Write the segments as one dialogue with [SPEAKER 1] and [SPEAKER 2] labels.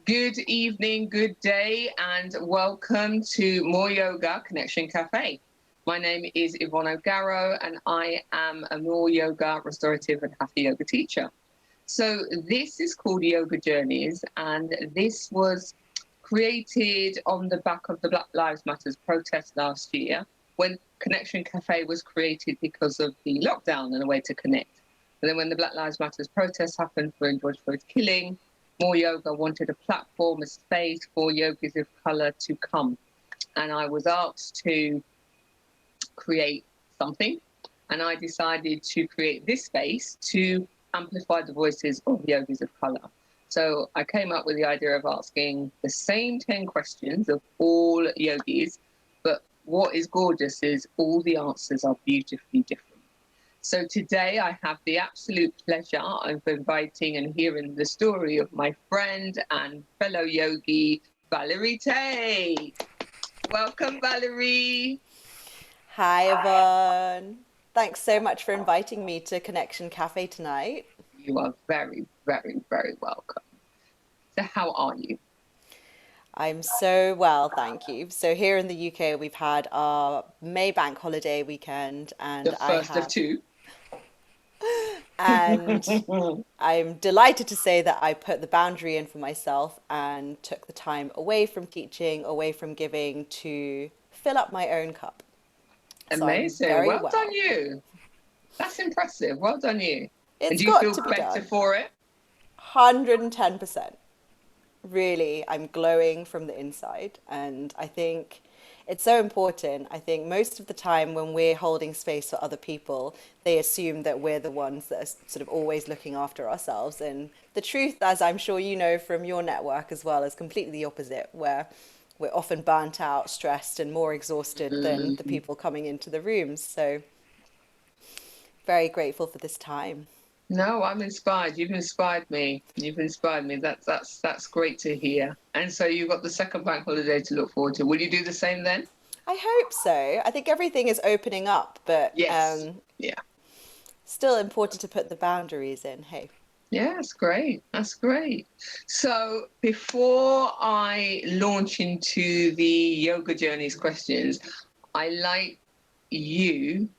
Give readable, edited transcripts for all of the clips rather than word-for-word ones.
[SPEAKER 1] Good evening, good day, and welcome to More Yoga Connection Cafe. My name is Yvonne O'Garro, and I am a More Yoga restorative and hatha yoga teacher. So this is called Yoga Journeys, and this was created on the back of the Black Lives Matter protest last year, when Connection Cafe was created because of the lockdown and a way to connect. And then when the Black Lives Matter protest happened for George Floyd's killing, More Yoga wanted a platform, a space for yogis of colour to come. And I was asked to create something, and I decided to create this space to amplify the voices of yogis of colour. So I came up with the idea of asking the same 10 questions of all yogis, but what is gorgeous is all the answers are beautifully different. So today I have the absolute pleasure of inviting and hearing the story of my friend and fellow yogi, Valerie Teh. Welcome, Valerie.
[SPEAKER 2] Hi, Yvonne. Thanks so much for inviting me to Connection Cafe tonight.
[SPEAKER 1] You are very, very, very welcome. So how are you?
[SPEAKER 2] I'm so well, thank you. So here in the UK, we've had our May bank holiday weekend,
[SPEAKER 1] The first of two.
[SPEAKER 2] and I'm delighted to say that I put the boundary in for myself and took the time away from teaching, away from giving to fill up my own cup. So I'm
[SPEAKER 1] Amazing.
[SPEAKER 2] very
[SPEAKER 1] Well done
[SPEAKER 2] well.
[SPEAKER 1] you. That's impressive. Well done you. And
[SPEAKER 2] It's
[SPEAKER 1] do you
[SPEAKER 2] got
[SPEAKER 1] feel
[SPEAKER 2] to be
[SPEAKER 1] better
[SPEAKER 2] done.
[SPEAKER 1] for it?
[SPEAKER 2] 110%. Really, I'm glowing from the inside. And I think it's so important. I think most of the time when we're holding space for other people, they assume that we're the ones that are sort of always looking after ourselves. And the truth, as I'm sure you know from your network as well, is completely the opposite, where we're often burnt out, stressed, and more exhausted than the
[SPEAKER 1] Mm.
[SPEAKER 2] people coming into the rooms. So, very grateful for this time.
[SPEAKER 1] No, I'm inspired. You've inspired me. You've inspired me. That's great to hear. And so you've got the second bank holiday to look forward to. Will you do the same then?
[SPEAKER 2] I hope so. I think everything is opening up, but
[SPEAKER 1] Yes. Yeah.
[SPEAKER 2] still important to put the boundaries in. Hey.
[SPEAKER 1] Yeah, that's great. That's great. So before I launch into the yoga journeys questions, I like you,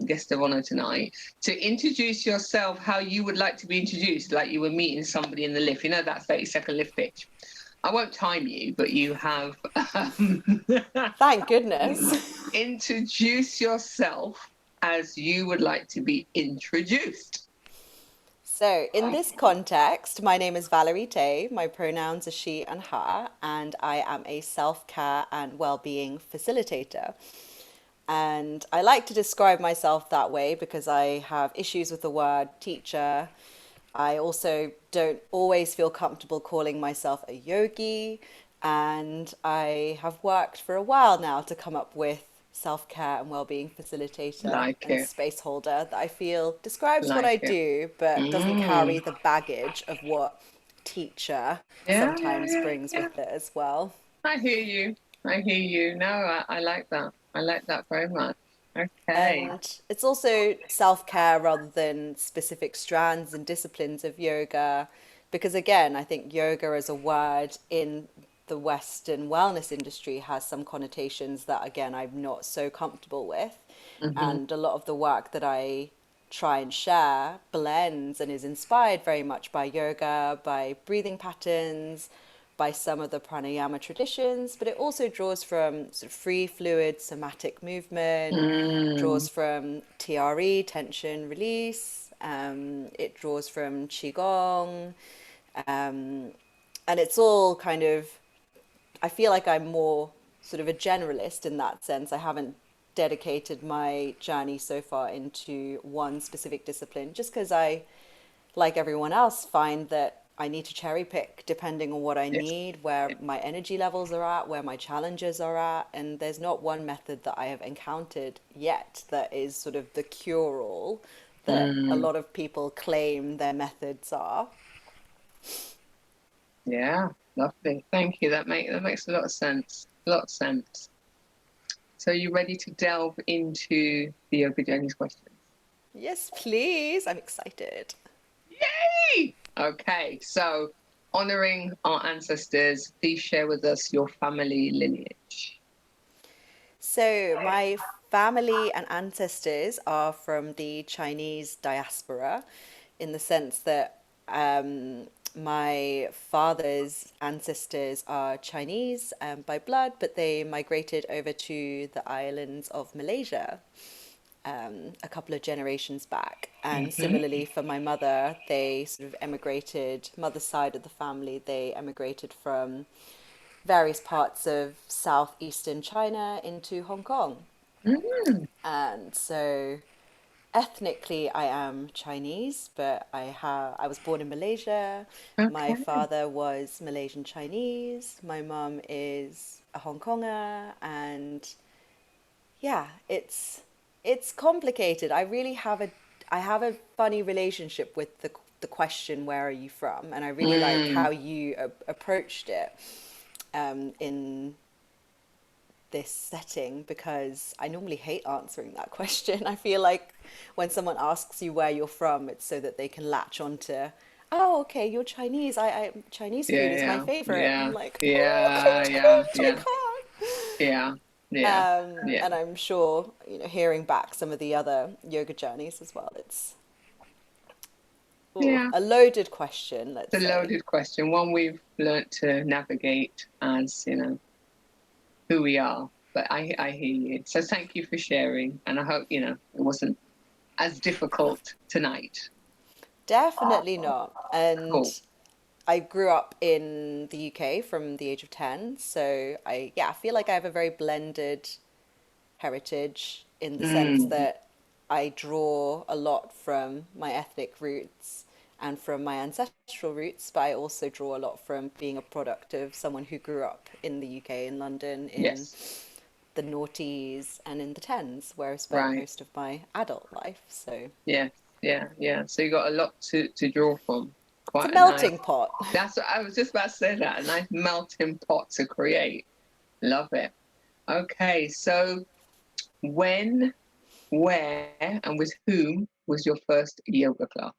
[SPEAKER 1] guest of honor tonight, to introduce yourself how you would like to be introduced, like you were meeting somebody in the lift. You know that 30-second lift pitch. I won't time you, but you have
[SPEAKER 2] Thank goodness.
[SPEAKER 1] introduce yourself as you would like to be introduced.
[SPEAKER 2] So, in this context, my name is Valerie Teh. My pronouns are she and her, and I am a self-care and well-being facilitator. And I like to describe myself that way because I have issues with the word teacher. I also don't always feel comfortable calling myself a yogi. And I have worked for a while now to come up with self-care and well-being facilitator
[SPEAKER 1] Like
[SPEAKER 2] and
[SPEAKER 1] it.
[SPEAKER 2] space holder that I feel describes what
[SPEAKER 1] Like
[SPEAKER 2] I
[SPEAKER 1] it.
[SPEAKER 2] do, but doesn't carry
[SPEAKER 1] Mm.
[SPEAKER 2] the baggage of what teacher
[SPEAKER 1] Yeah, yeah,
[SPEAKER 2] sometimes
[SPEAKER 1] yeah,
[SPEAKER 2] brings
[SPEAKER 1] yeah.
[SPEAKER 2] with it as well.
[SPEAKER 1] I hear you. I hear you. No, I like that. I like that very much. Okay.
[SPEAKER 2] And it's also self-care rather than specific strands and disciplines of yoga. Because again, I think yoga as a word in the Western wellness industry has some connotations that, again, I'm not so comfortable with.
[SPEAKER 1] Hmm.
[SPEAKER 2] And a lot of the work that I try and share blends and is inspired very much by yoga, by breathing patterns, by some of the pranayama traditions, but it also draws from sort of free fluid somatic movement,
[SPEAKER 1] Mm.
[SPEAKER 2] draws from TRE, tension release, it draws from Qigong, um, and it's all kind of, I feel like I'm more sort of a generalist in that sense. I haven't dedicated my journey so far into one specific discipline just because I, like everyone else, find that I need to cherry pick depending on what I
[SPEAKER 1] Yes.
[SPEAKER 2] need, where my energy levels are at, where my challenges are at. And there's not one method that I have encountered yet that is sort of the cure all that a
[SPEAKER 1] Mm.
[SPEAKER 2] lot of people claim their methods are.
[SPEAKER 1] Yeah. Lovely. Thank you. That makes a lot of sense. A lot of sense. So you ready to delve into the yoga journeys questions?
[SPEAKER 2] Yes, please. I'm excited.
[SPEAKER 1] Yay! Okay. So honoring our ancestors, please share with us your family lineage.
[SPEAKER 2] So, my family and ancestors are from the Chinese diaspora, in the sense that my father's ancestors are Chinese by blood, but they migrated over to the islands of Malaysia a couple of generations back. And similarly for my mother, they sort of emigrated, mother's side of the family, they emigrated from various parts of southeastern China into Hong Kong.
[SPEAKER 1] Mm,
[SPEAKER 2] And so ethnically I am Chinese, but I was born in Malaysia. My
[SPEAKER 1] okay.
[SPEAKER 2] father was Malaysian Chinese. My mum is a Hong Konger, and yeah, it's complicated. I have a funny relationship with the question, where are you from? And I really like
[SPEAKER 1] Mm,
[SPEAKER 2] how you approached it in this setting, because I normally hate answering that question. I feel like when someone asks you where you're from, it's so that they can latch onto, oh, okay, you're Chinese. Chinese food is my
[SPEAKER 1] yeah,
[SPEAKER 2] favorite. I'm
[SPEAKER 1] yeah,
[SPEAKER 2] like, oh,
[SPEAKER 1] yeah, yeah,
[SPEAKER 2] content, I
[SPEAKER 1] yeah,
[SPEAKER 2] can't.
[SPEAKER 1] yeah, yeah, yeah,
[SPEAKER 2] And I'm sure, hearing back some of the other yoga journeys as well, it's
[SPEAKER 1] yeah.
[SPEAKER 2] a loaded question, let's
[SPEAKER 1] It's a
[SPEAKER 2] say.
[SPEAKER 1] loaded question, one we've learnt to navigate as, who we are. But I hear you. So thank you for sharing. And I hope, it wasn't as difficult tonight.
[SPEAKER 2] Definitely not.
[SPEAKER 1] Cool.
[SPEAKER 2] And I grew up in the UK from the age of 10, so I feel like I have a very blended heritage, in the sense
[SPEAKER 1] Mm,
[SPEAKER 2] that I draw a lot from my ethnic roots and from my ancestral roots, but I also draw a lot from being a product of someone who grew up in the UK, in London, in
[SPEAKER 1] yes.
[SPEAKER 2] the noughties and in the tens, where I spent
[SPEAKER 1] Right.
[SPEAKER 2] most of my adult life. So
[SPEAKER 1] Yes. Yeah. Yeah. So you got a lot to draw from.
[SPEAKER 2] it's a
[SPEAKER 1] Quite a nice.
[SPEAKER 2] melting pot.
[SPEAKER 1] That's what I was just about to say, that a nice melting pot to create. Love it. Okay. So when, where, and with whom was your first yoga class?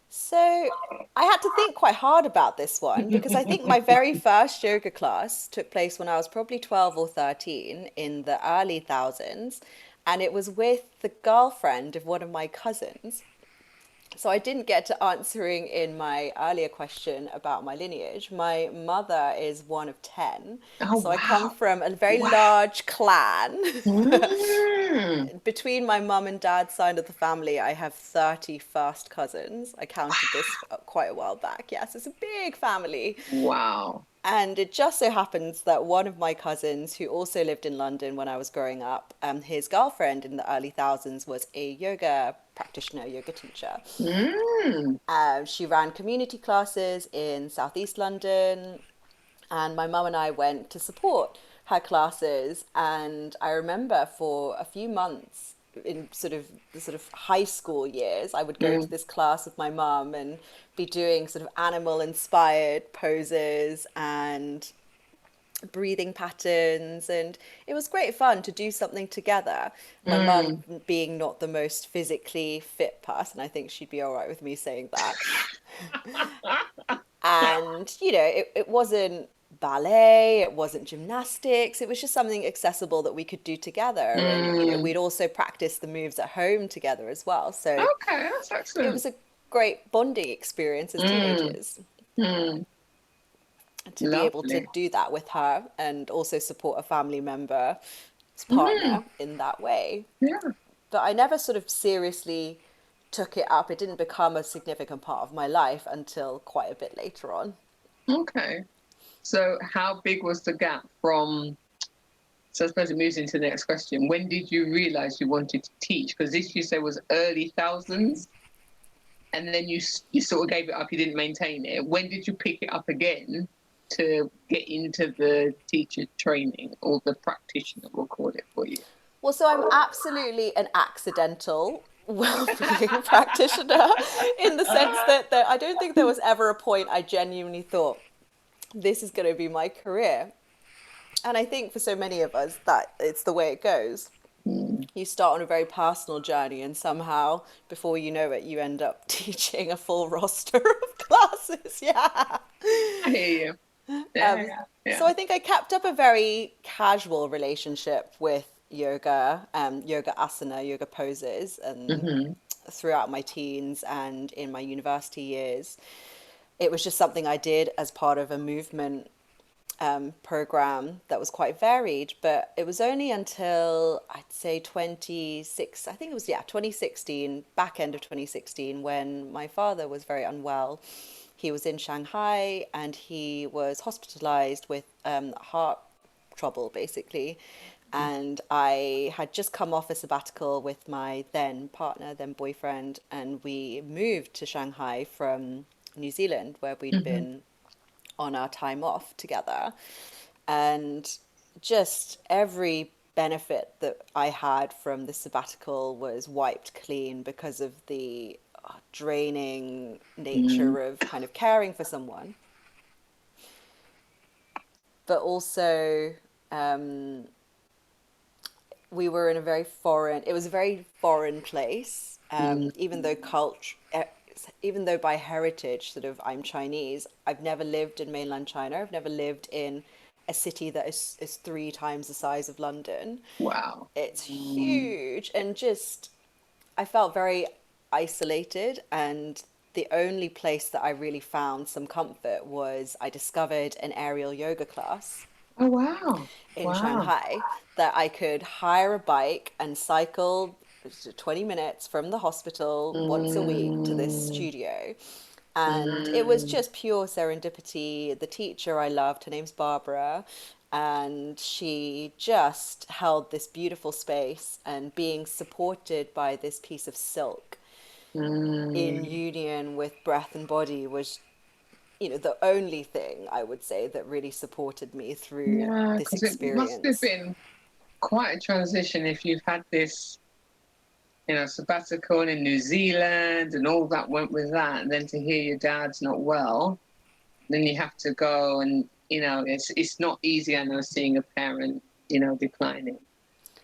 [SPEAKER 2] So I had to think quite hard about this one, because I think my very first yoga class took place when I was probably 12 or 13 in the early thousands, and it was with the girlfriend of one of my cousins. So I didn't get to answering in my earlier question about my lineage. My mother is one of 10.
[SPEAKER 1] Oh,
[SPEAKER 2] So I come
[SPEAKER 1] wow.
[SPEAKER 2] from a very
[SPEAKER 1] Wow.
[SPEAKER 2] large clan.
[SPEAKER 1] Mm.
[SPEAKER 2] Between my mum and dad's side of the family, I have 30 first cousins. I counted this quite a while back. Yes, it's a big family.
[SPEAKER 1] Wow.
[SPEAKER 2] And it just so happens that one of my cousins, who also lived in London when I was growing up, his girlfriend in the early thousands was a yoga practitioner, yoga teacher.
[SPEAKER 1] Mm.
[SPEAKER 2] She ran community classes in Southeast London, and my mum and I went to support her classes. And I remember for a few months in sort of the sort of high school years, I would go to
[SPEAKER 1] Mm.
[SPEAKER 2] this class with my mum and be doing sort of animal inspired poses and breathing patterns, and it was great fun to do something together. My mum
[SPEAKER 1] Mm.
[SPEAKER 2] being not the most physically fit person, I think she'd be all right with me saying that. And, it wasn't ballet, it wasn't gymnastics, it was just something accessible that we could do together. And,
[SPEAKER 1] Mm.
[SPEAKER 2] we'd also practice the moves at home together as well. So
[SPEAKER 1] Okay, that's
[SPEAKER 2] it
[SPEAKER 1] excellent.
[SPEAKER 2] was a great bonding experience as
[SPEAKER 1] Mm.
[SPEAKER 2] teenagers
[SPEAKER 1] Mm.
[SPEAKER 2] to be able to
[SPEAKER 1] Lovely.
[SPEAKER 2] do that with her, and also support a family member's
[SPEAKER 1] Mm.
[SPEAKER 2] partner in that way.
[SPEAKER 1] Yeah.
[SPEAKER 2] But I never sort of seriously took it up. It didn't become a significant part of my life until quite a bit later on.
[SPEAKER 1] Okay. So how big was the gap from, so I suppose it moves into the next question. When did you realize you wanted to teach? Because this you say was early thousands, and then you sort of gave it up, you didn't maintain it. When did you pick it up again to get into the teacher training, or the practitioner, we'll call it for you?
[SPEAKER 2] Well, so I'm absolutely an accidental well-being practitioner, in the sense that I don't think there was ever a point I genuinely thought this is going to be my career. And I think for so many of us that it's the way it goes.
[SPEAKER 1] Mm.
[SPEAKER 2] You start on a very personal journey, and somehow, before you know it, you end up teaching a full roster of classes. Yeah.
[SPEAKER 1] I hear you. Yeah, yeah,
[SPEAKER 2] So
[SPEAKER 1] yeah.
[SPEAKER 2] I think I kept up a very casual relationship with yoga, yoga asana, yoga poses, and
[SPEAKER 1] Mm-hmm.
[SPEAKER 2] throughout my teens and in my university years. It was just something I did as part of a movement program that was quite varied, but it was only until I'd say 26, I think it was, yeah, 2016, back end of 2016, when my father was very unwell. He was in Shanghai and he was hospitalized with heart trouble, basically. And I had just come off a sabbatical with my then partner, then boyfriend, and we moved to Shanghai from New Zealand, where we'd
[SPEAKER 1] Mm-hmm.
[SPEAKER 2] been on our time off together. And just every benefit that I had from the sabbatical was wiped clean because of the draining
[SPEAKER 1] Mm.
[SPEAKER 2] nature of kind of caring for someone. But also, um, we were in a very foreign, it was a very foreign place,
[SPEAKER 1] Mm.
[SPEAKER 2] even though culture, even though by heritage, sort of, I'm Chinese, I've never lived in mainland China. I've never lived in a city that is three times the size of London.
[SPEAKER 1] Wow.
[SPEAKER 2] It's
[SPEAKER 1] Mm.
[SPEAKER 2] huge and just, I felt very isolated. And the only place that I really found some comfort was I discovered an aerial yoga class
[SPEAKER 1] Oh, wow.
[SPEAKER 2] in
[SPEAKER 1] Wow.
[SPEAKER 2] Shanghai that I could hire a bike and cycle 20 minutes from the hospital once a week to this
[SPEAKER 1] Mm.
[SPEAKER 2] studio. And it was
[SPEAKER 1] Mm.
[SPEAKER 2] just pure serendipity. The teacher I loved, her name's Barbara, and she just held this beautiful space and being supported by this piece of silk in
[SPEAKER 1] Mm.
[SPEAKER 2] union with breath and body was, the only thing I would say that really supported me through
[SPEAKER 1] Yeah,
[SPEAKER 2] this
[SPEAKER 1] because it must have
[SPEAKER 2] experience.
[SPEAKER 1] been quite a transition if you've had this, sabbatical in New Zealand and all that went with that, and then to hear your dad's not well, then you have to go and it's not easy. I know seeing a parent, declining.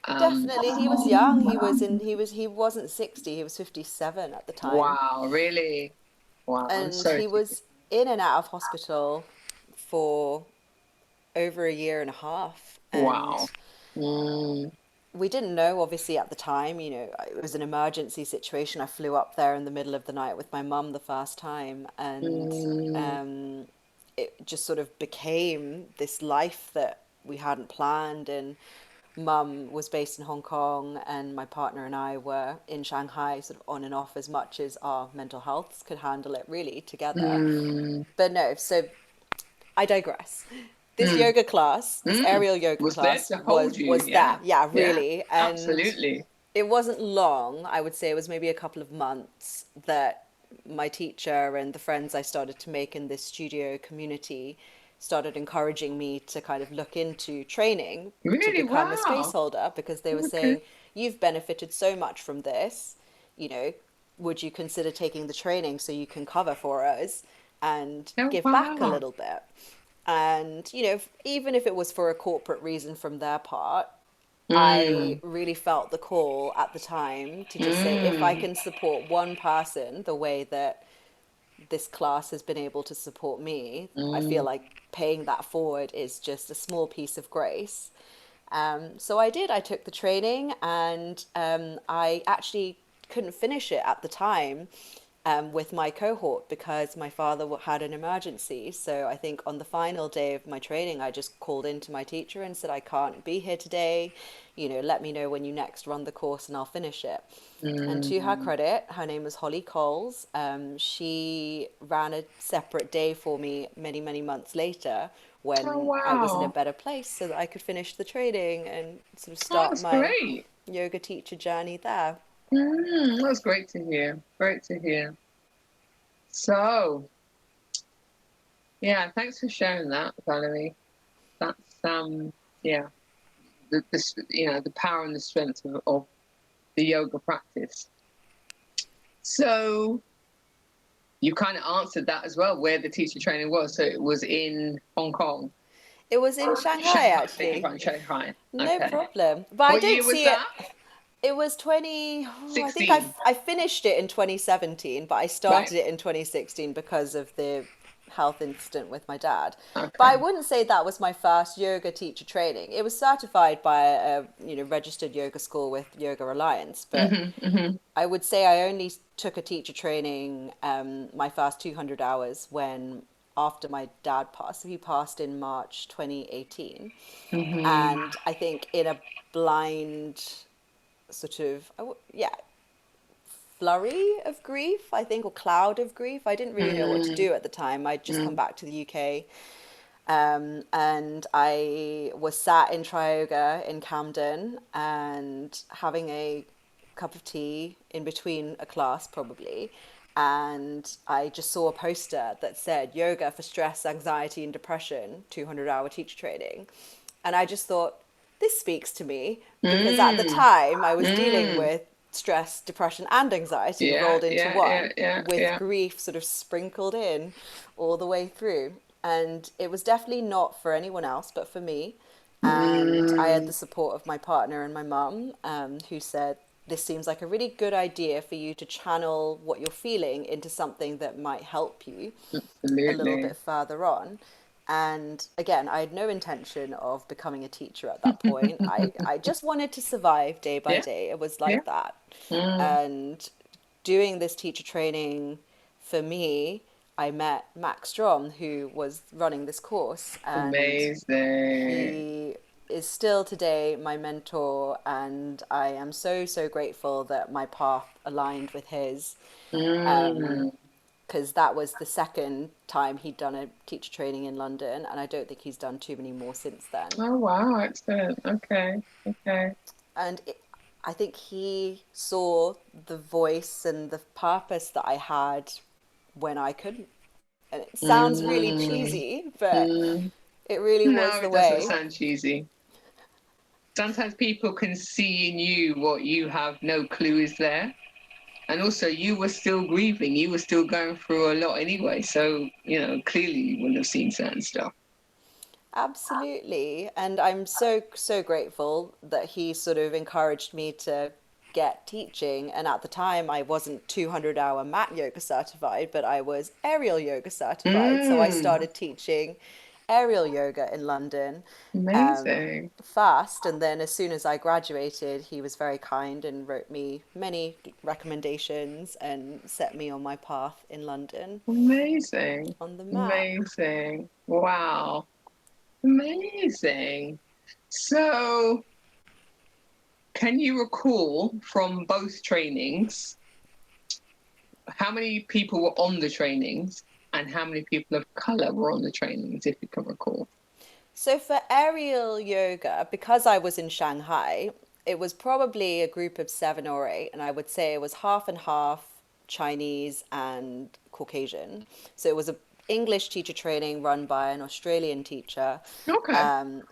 [SPEAKER 1] Um,
[SPEAKER 2] Definitely, he was young. He wasn't 60, he was 57 at the time.
[SPEAKER 1] wow, really? Wow, I'm
[SPEAKER 2] And
[SPEAKER 1] sorry
[SPEAKER 2] he
[SPEAKER 1] to hear.
[SPEAKER 2] was in and out of hospital for over a year and a half.
[SPEAKER 1] Wow.
[SPEAKER 2] And
[SPEAKER 1] Mm.
[SPEAKER 2] we didn't know, obviously, at the time, it was an emergency situation. I flew up there in the middle of the night with my mum the first time, and
[SPEAKER 1] Mm.
[SPEAKER 2] um, it just sort of became this life that we hadn't planned. And mum was based in Hong Kong, and my partner and I were in Shanghai, sort of on and off as much as our mental healths could handle it, really, together.
[SPEAKER 1] Mm.
[SPEAKER 2] But no, so I digress. This
[SPEAKER 1] Mm.
[SPEAKER 2] yoga class, this
[SPEAKER 1] Mm.
[SPEAKER 2] aerial yoga
[SPEAKER 1] Was there
[SPEAKER 2] class
[SPEAKER 1] to hold you?
[SPEAKER 2] was
[SPEAKER 1] Yeah.
[SPEAKER 2] there, yeah,
[SPEAKER 1] Yeah.
[SPEAKER 2] really. And
[SPEAKER 1] Absolutely.
[SPEAKER 2] it wasn't long. I would say it was maybe a couple of months that my teacher and the friends I started to make in this studio community started encouraging me to kind of look into training to
[SPEAKER 1] Really?
[SPEAKER 2] become a space
[SPEAKER 1] Wow.
[SPEAKER 2] holder, because they were
[SPEAKER 1] Okay.
[SPEAKER 2] saying, you've benefited so much from this, you know, would you consider taking the training so you can cover for us and
[SPEAKER 1] Oh,
[SPEAKER 2] give back a
[SPEAKER 1] wow.
[SPEAKER 2] little bit? And, even if it was for a corporate reason from their part, I
[SPEAKER 1] Mm.
[SPEAKER 2] really felt the call at the time to just say, if I
[SPEAKER 1] Mm.
[SPEAKER 2] can support one person the way that this class has been able to support me, I feel
[SPEAKER 1] Mm.
[SPEAKER 2] like paying that forward is just a small piece of grace. So I did. I took the training, and I actually couldn't finish it at the time with my cohort because my father had an emergency. So I think on the final day of my training, I just called in to my teacher and said, I can't be here today. Let me know when you next run the course and I'll finish it. And to her
[SPEAKER 1] Mm.
[SPEAKER 2] credit, her name was Holly Coles. She ran a separate day for me many, many months later
[SPEAKER 1] Oh,
[SPEAKER 2] when I was in a
[SPEAKER 1] wow.
[SPEAKER 2] better place so that I could finish the training and sort of
[SPEAKER 1] Oh,
[SPEAKER 2] start
[SPEAKER 1] that's
[SPEAKER 2] my
[SPEAKER 1] great.
[SPEAKER 2] yoga teacher journey there.
[SPEAKER 1] That's great to hear. Great to hear. So, yeah, thanks for sharing that, Valerie. That's yeah, the power and the strength of the yoga practice. So you kind of answered that as well, where the teacher training was. So it was in Hong Kong.
[SPEAKER 2] It was in Shanghai,
[SPEAKER 1] Shanghai, beg your
[SPEAKER 2] actually.
[SPEAKER 1] pardon, Shanghai.
[SPEAKER 2] No
[SPEAKER 1] Okay.
[SPEAKER 2] problem. But I
[SPEAKER 1] What
[SPEAKER 2] don't
[SPEAKER 1] year was
[SPEAKER 2] see it.
[SPEAKER 1] that?
[SPEAKER 2] It was 20, oh, I think
[SPEAKER 1] 16.
[SPEAKER 2] I finished it in 2017, but I
[SPEAKER 1] Right.
[SPEAKER 2] started it in 2016 because of the health incident with my dad. But I
[SPEAKER 1] Okay.
[SPEAKER 2] wouldn't say that was my first yoga teacher training. It was certified by a, registered yoga school with Yoga Alliance, but
[SPEAKER 1] Hmm.
[SPEAKER 2] I would say I only took a teacher training my first 200 hours when after my dad passed. So he passed in March 2018.
[SPEAKER 1] Hmm.
[SPEAKER 2] And I think in a blind sort of, yeah, flurry of grief, I think, or cloud of grief. I didn't really know what to
[SPEAKER 1] Hmm.
[SPEAKER 2] do at the time. I'd just come
[SPEAKER 1] Hmm.
[SPEAKER 2] back to the UK. And I was sat in Trioga in Camden and having a cup of tea in between a class, probably. And I just saw a poster that said yoga for stress, anxiety, and depression, 200-hour teacher training. And I just thought, this speaks to me because at the
[SPEAKER 1] Mm.
[SPEAKER 2] time I was dealing
[SPEAKER 1] Mm.
[SPEAKER 2] with stress, depression, and anxiety
[SPEAKER 1] Yeah,
[SPEAKER 2] rolled into
[SPEAKER 1] yeah, yeah,
[SPEAKER 2] one
[SPEAKER 1] yeah,
[SPEAKER 2] with
[SPEAKER 1] yeah.
[SPEAKER 2] grief sort of sprinkled in all the way through. And it was definitely not for anyone else, but for me. And I had
[SPEAKER 1] Mm.
[SPEAKER 2] the support of my partner and my mum, who said, this seems like a really good idea for you to channel what you're feeling into something that might help you a little
[SPEAKER 1] Absolutely.
[SPEAKER 2] bit further on. And again, I had no intention of becoming a teacher at that point. I just wanted to survive day by
[SPEAKER 1] Yeah,
[SPEAKER 2] day. It was
[SPEAKER 1] yeah.
[SPEAKER 2] like that.
[SPEAKER 1] Mm.
[SPEAKER 2] And doing this teacher training for me, I met Max Strom, who was running this course, and
[SPEAKER 1] Amazing.
[SPEAKER 2] he is still today my mentor. And I am so, so grateful that my path aligned with his,
[SPEAKER 1] Mm.
[SPEAKER 2] because that was the second time he'd done a teacher training in London, and I don't think he's done too many more since then.
[SPEAKER 1] Oh, wow. Excellent. Okay. Okay.
[SPEAKER 2] And I think he saw the voice and the purpose that I had when I couldn't. And it sounds really
[SPEAKER 1] Mm.
[SPEAKER 2] cheesy, but
[SPEAKER 1] Mm.
[SPEAKER 2] it really
[SPEAKER 1] No,
[SPEAKER 2] was the
[SPEAKER 1] it doesn't
[SPEAKER 2] way.
[SPEAKER 1] sound cheesy. Sometimes people can see in you what you have no clue is there. And also, you were still grieving. You were still going through a lot anyway. So, clearly you wouldn't have seen certain stuff.
[SPEAKER 2] Absolutely. And I'm so, so grateful that he sort of encouraged me to get teaching. And at the time, I wasn't 200-hour mat yoga certified, but I was aerial yoga certified. So I
[SPEAKER 1] Mm.
[SPEAKER 2] started teaching aerial yoga in London
[SPEAKER 1] Amazing.
[SPEAKER 2] fast. And then as soon as I graduated, he was very kind and wrote me many recommendations and set me on my path in London
[SPEAKER 1] Amazing.
[SPEAKER 2] on the mat.
[SPEAKER 1] Amazing. Wow. Amazing. So, can you recall from both trainings how many people were on the trainings and how many people of color were on the trainings, if you can recall?
[SPEAKER 2] So for aerial yoga, because I was in Shanghai, it was probably a group of 7 or 8, and I would say it was half and half Chinese and Caucasian. So it was a English teacher training run by an Australian teacher,
[SPEAKER 1] Okay.
[SPEAKER 2] um,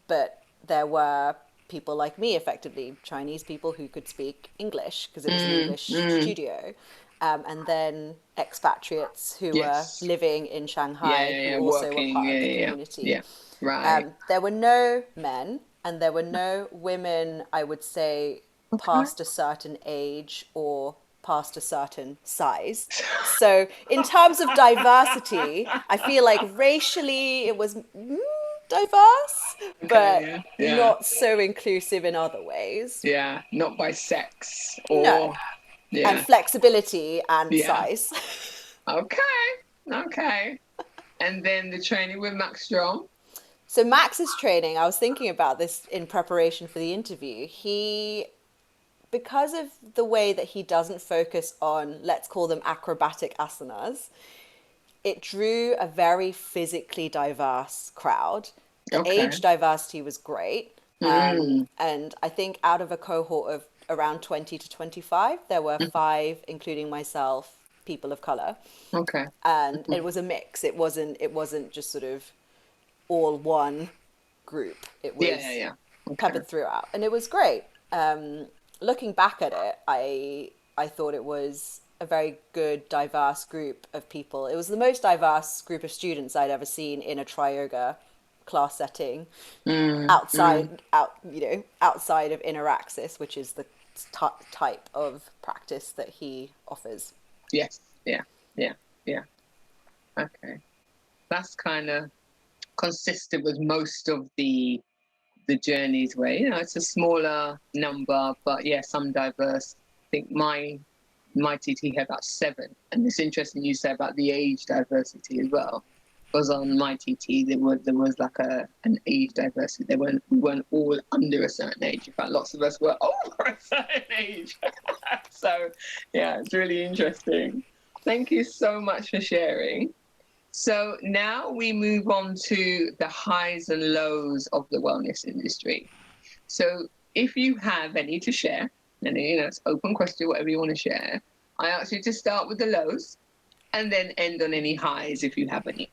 [SPEAKER 2] but there were people like me, effectively Chinese people who could speak English because it was an
[SPEAKER 1] Mm,
[SPEAKER 2] English
[SPEAKER 1] mm.
[SPEAKER 2] studio, and then expatriates who were
[SPEAKER 1] Yes.
[SPEAKER 2] living in
[SPEAKER 1] Yeah,
[SPEAKER 2] Shanghai
[SPEAKER 1] yeah,
[SPEAKER 2] who
[SPEAKER 1] yeah.
[SPEAKER 2] also were
[SPEAKER 1] Working.
[SPEAKER 2] part
[SPEAKER 1] Yeah,
[SPEAKER 2] of the
[SPEAKER 1] yeah, yeah.
[SPEAKER 2] community.
[SPEAKER 1] Yeah. Right.
[SPEAKER 2] There were no men and there were no women, I would say,
[SPEAKER 1] Okay.
[SPEAKER 2] past a certain age or past a certain size. So, in terms of diversity, I feel like racially it was diverse,
[SPEAKER 1] Okay.
[SPEAKER 2] but
[SPEAKER 1] Yeah. Yeah.
[SPEAKER 2] not so inclusive in other ways.
[SPEAKER 1] Yeah. Not by sex
[SPEAKER 2] No.
[SPEAKER 1] or,
[SPEAKER 2] And
[SPEAKER 1] yeah.
[SPEAKER 2] flexibility and
[SPEAKER 1] Yeah.
[SPEAKER 2] size.
[SPEAKER 1] Okay. Okay. And then the training with Max Strom.
[SPEAKER 2] So Max's training, I was thinking about this in preparation for the interview. Because of the way that he doesn't focus on, let's call them acrobatic asanas, it drew a very physically diverse crowd. The
[SPEAKER 1] Okay.
[SPEAKER 2] age diversity was great.
[SPEAKER 1] Mm.
[SPEAKER 2] And I think out of a cohort of around 20 to 25, there were five, including myself, people of color.
[SPEAKER 1] Okay.
[SPEAKER 2] And it was a mix. It wasn't just sort of all one group. It
[SPEAKER 1] Yeah, yeah,
[SPEAKER 2] was
[SPEAKER 1] yeah. Okay.
[SPEAKER 2] peppered throughout, and it was great. Looking back at it, I thought it was a very good, diverse group of people. It was the most diverse group of students I'd ever seen in a tri yoga class setting,
[SPEAKER 1] Mm, mm.
[SPEAKER 2] outside of Interaxis, which is the type of practice that he offers.
[SPEAKER 1] Yes. Yeah. Yeah. Yeah. Okay. That's kind of consistent with most of the journeys where, you know, it's a smaller number, but yeah, some diverse. I think my TT had about 7, and it's interesting you say about the age diversity as well, because on my TT there was like an age diversity. We weren't all under a certain age. In fact, lots of us were over a certain age. So yeah, it's really interesting. Thank you so much for sharing. So now we move on to the highs and lows of the wellness industry. So if you have any to share, and you know, it's open question, whatever you want to share, I ask you to start with the lows and then end on any highs if you have any.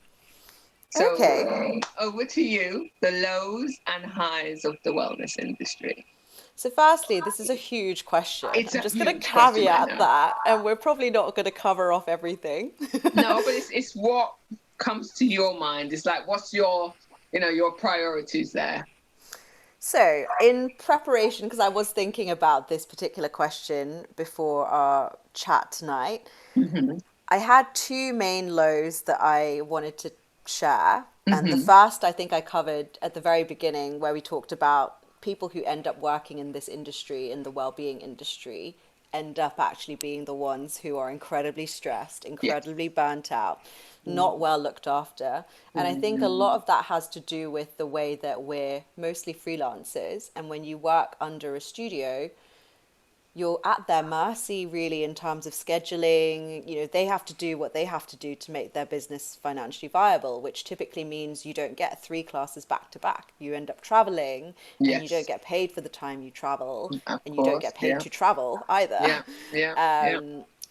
[SPEAKER 1] So
[SPEAKER 2] Okay.
[SPEAKER 1] over to you, the lows and highs of the wellness industry.
[SPEAKER 2] So firstly, this is a huge question.
[SPEAKER 1] It's
[SPEAKER 2] I'm
[SPEAKER 1] a
[SPEAKER 2] just going to
[SPEAKER 1] huge question, I
[SPEAKER 2] caveat
[SPEAKER 1] know.
[SPEAKER 2] that, and we're probably not going to cover off everything.
[SPEAKER 1] No, but it's what comes to your mind. It's like, what's your, you know, your priorities there?
[SPEAKER 2] So, in preparation, because I was thinking about this particular question before our chat tonight,
[SPEAKER 1] Mm-hmm.
[SPEAKER 2] I had 2 main lows that I wanted to share. And the
[SPEAKER 1] Mm-hmm.
[SPEAKER 2] first, I think I covered at the very beginning, where we talked about people who end up working in this industry, in the well-being industry, end up actually being the ones who are incredibly stressed,
[SPEAKER 1] Yes.
[SPEAKER 2] incredibly burnt out, not well looked after. And I think a lot
[SPEAKER 1] Mm,
[SPEAKER 2] of that has to do with the way that we're mostly freelancers. And when you work under a studio, you're at their mercy really in terms of scheduling. You know, they have to do what they have to do to make their business financially viable, which typically means you don't get 3 classes back to back. You end up traveling and you don't
[SPEAKER 1] yes,
[SPEAKER 2] get paid for the time you travel,
[SPEAKER 1] of
[SPEAKER 2] and you don't
[SPEAKER 1] course.
[SPEAKER 2] get paid
[SPEAKER 1] Yeah,
[SPEAKER 2] to travel either.
[SPEAKER 1] yeah, yeah, yeah.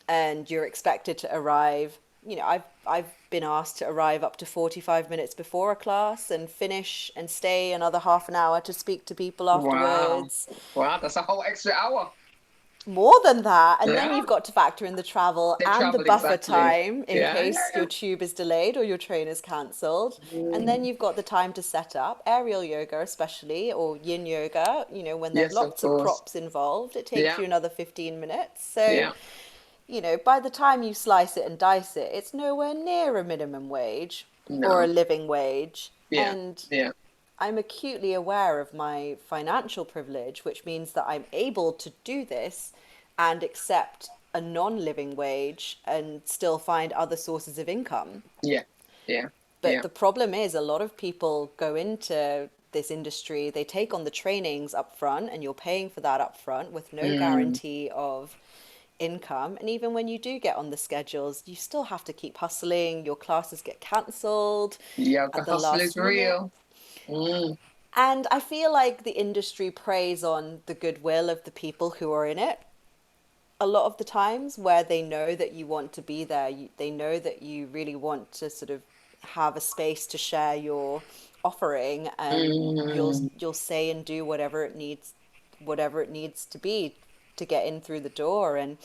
[SPEAKER 2] And you're expected to arrive. You know, I've been asked to arrive up to 45 minutes before a class and finish and stay another half an hour to speak to people
[SPEAKER 1] Wow.
[SPEAKER 2] afterwards.
[SPEAKER 1] Wow, that's a whole extra hour.
[SPEAKER 2] More than that. And then
[SPEAKER 1] Yeah,
[SPEAKER 2] you've got to factor in the travel
[SPEAKER 1] the
[SPEAKER 2] and the
[SPEAKER 1] travel,
[SPEAKER 2] buffer
[SPEAKER 1] exactly.
[SPEAKER 2] time in
[SPEAKER 1] Yeah,
[SPEAKER 2] case
[SPEAKER 1] yeah,
[SPEAKER 2] your tube is delayed or your train is cancelled.
[SPEAKER 1] yeah.
[SPEAKER 2] And then you've got the time to set up aerial yoga, especially, or yin yoga, you know, when there's
[SPEAKER 1] Yes, of
[SPEAKER 2] lots of
[SPEAKER 1] course.
[SPEAKER 2] props involved, it takes
[SPEAKER 1] Yeah,
[SPEAKER 2] you another 15 minutes. So,
[SPEAKER 1] yeah.
[SPEAKER 2] you know, by the time you slice it and dice it, it's nowhere near a minimum wage or a
[SPEAKER 1] No.
[SPEAKER 2] living wage.
[SPEAKER 1] Yeah,
[SPEAKER 2] And
[SPEAKER 1] yeah.
[SPEAKER 2] I'm acutely aware of my financial privilege, which means that I'm able to do this and accept a non-living wage and still find other sources of income.
[SPEAKER 1] Yeah, yeah,
[SPEAKER 2] But
[SPEAKER 1] yeah.
[SPEAKER 2] the problem is a lot of people go into this industry, they take on the trainings up front, and you're paying for that up front with no
[SPEAKER 1] Mm,
[SPEAKER 2] guarantee of income. And even when you do get on the schedules, you still have to keep hustling. Your classes get cancelled
[SPEAKER 1] yeah, the
[SPEAKER 2] at the
[SPEAKER 1] hustle is
[SPEAKER 2] last minute.
[SPEAKER 1] real. Mm,
[SPEAKER 2] And I feel like the industry preys on the goodwill of the people who are in it a lot of the times, where they know that you want to be there. They know that you really want to sort of have a space to share your offering, and
[SPEAKER 1] mm,
[SPEAKER 2] you'll say and do whatever it needs to be to get in through the door. And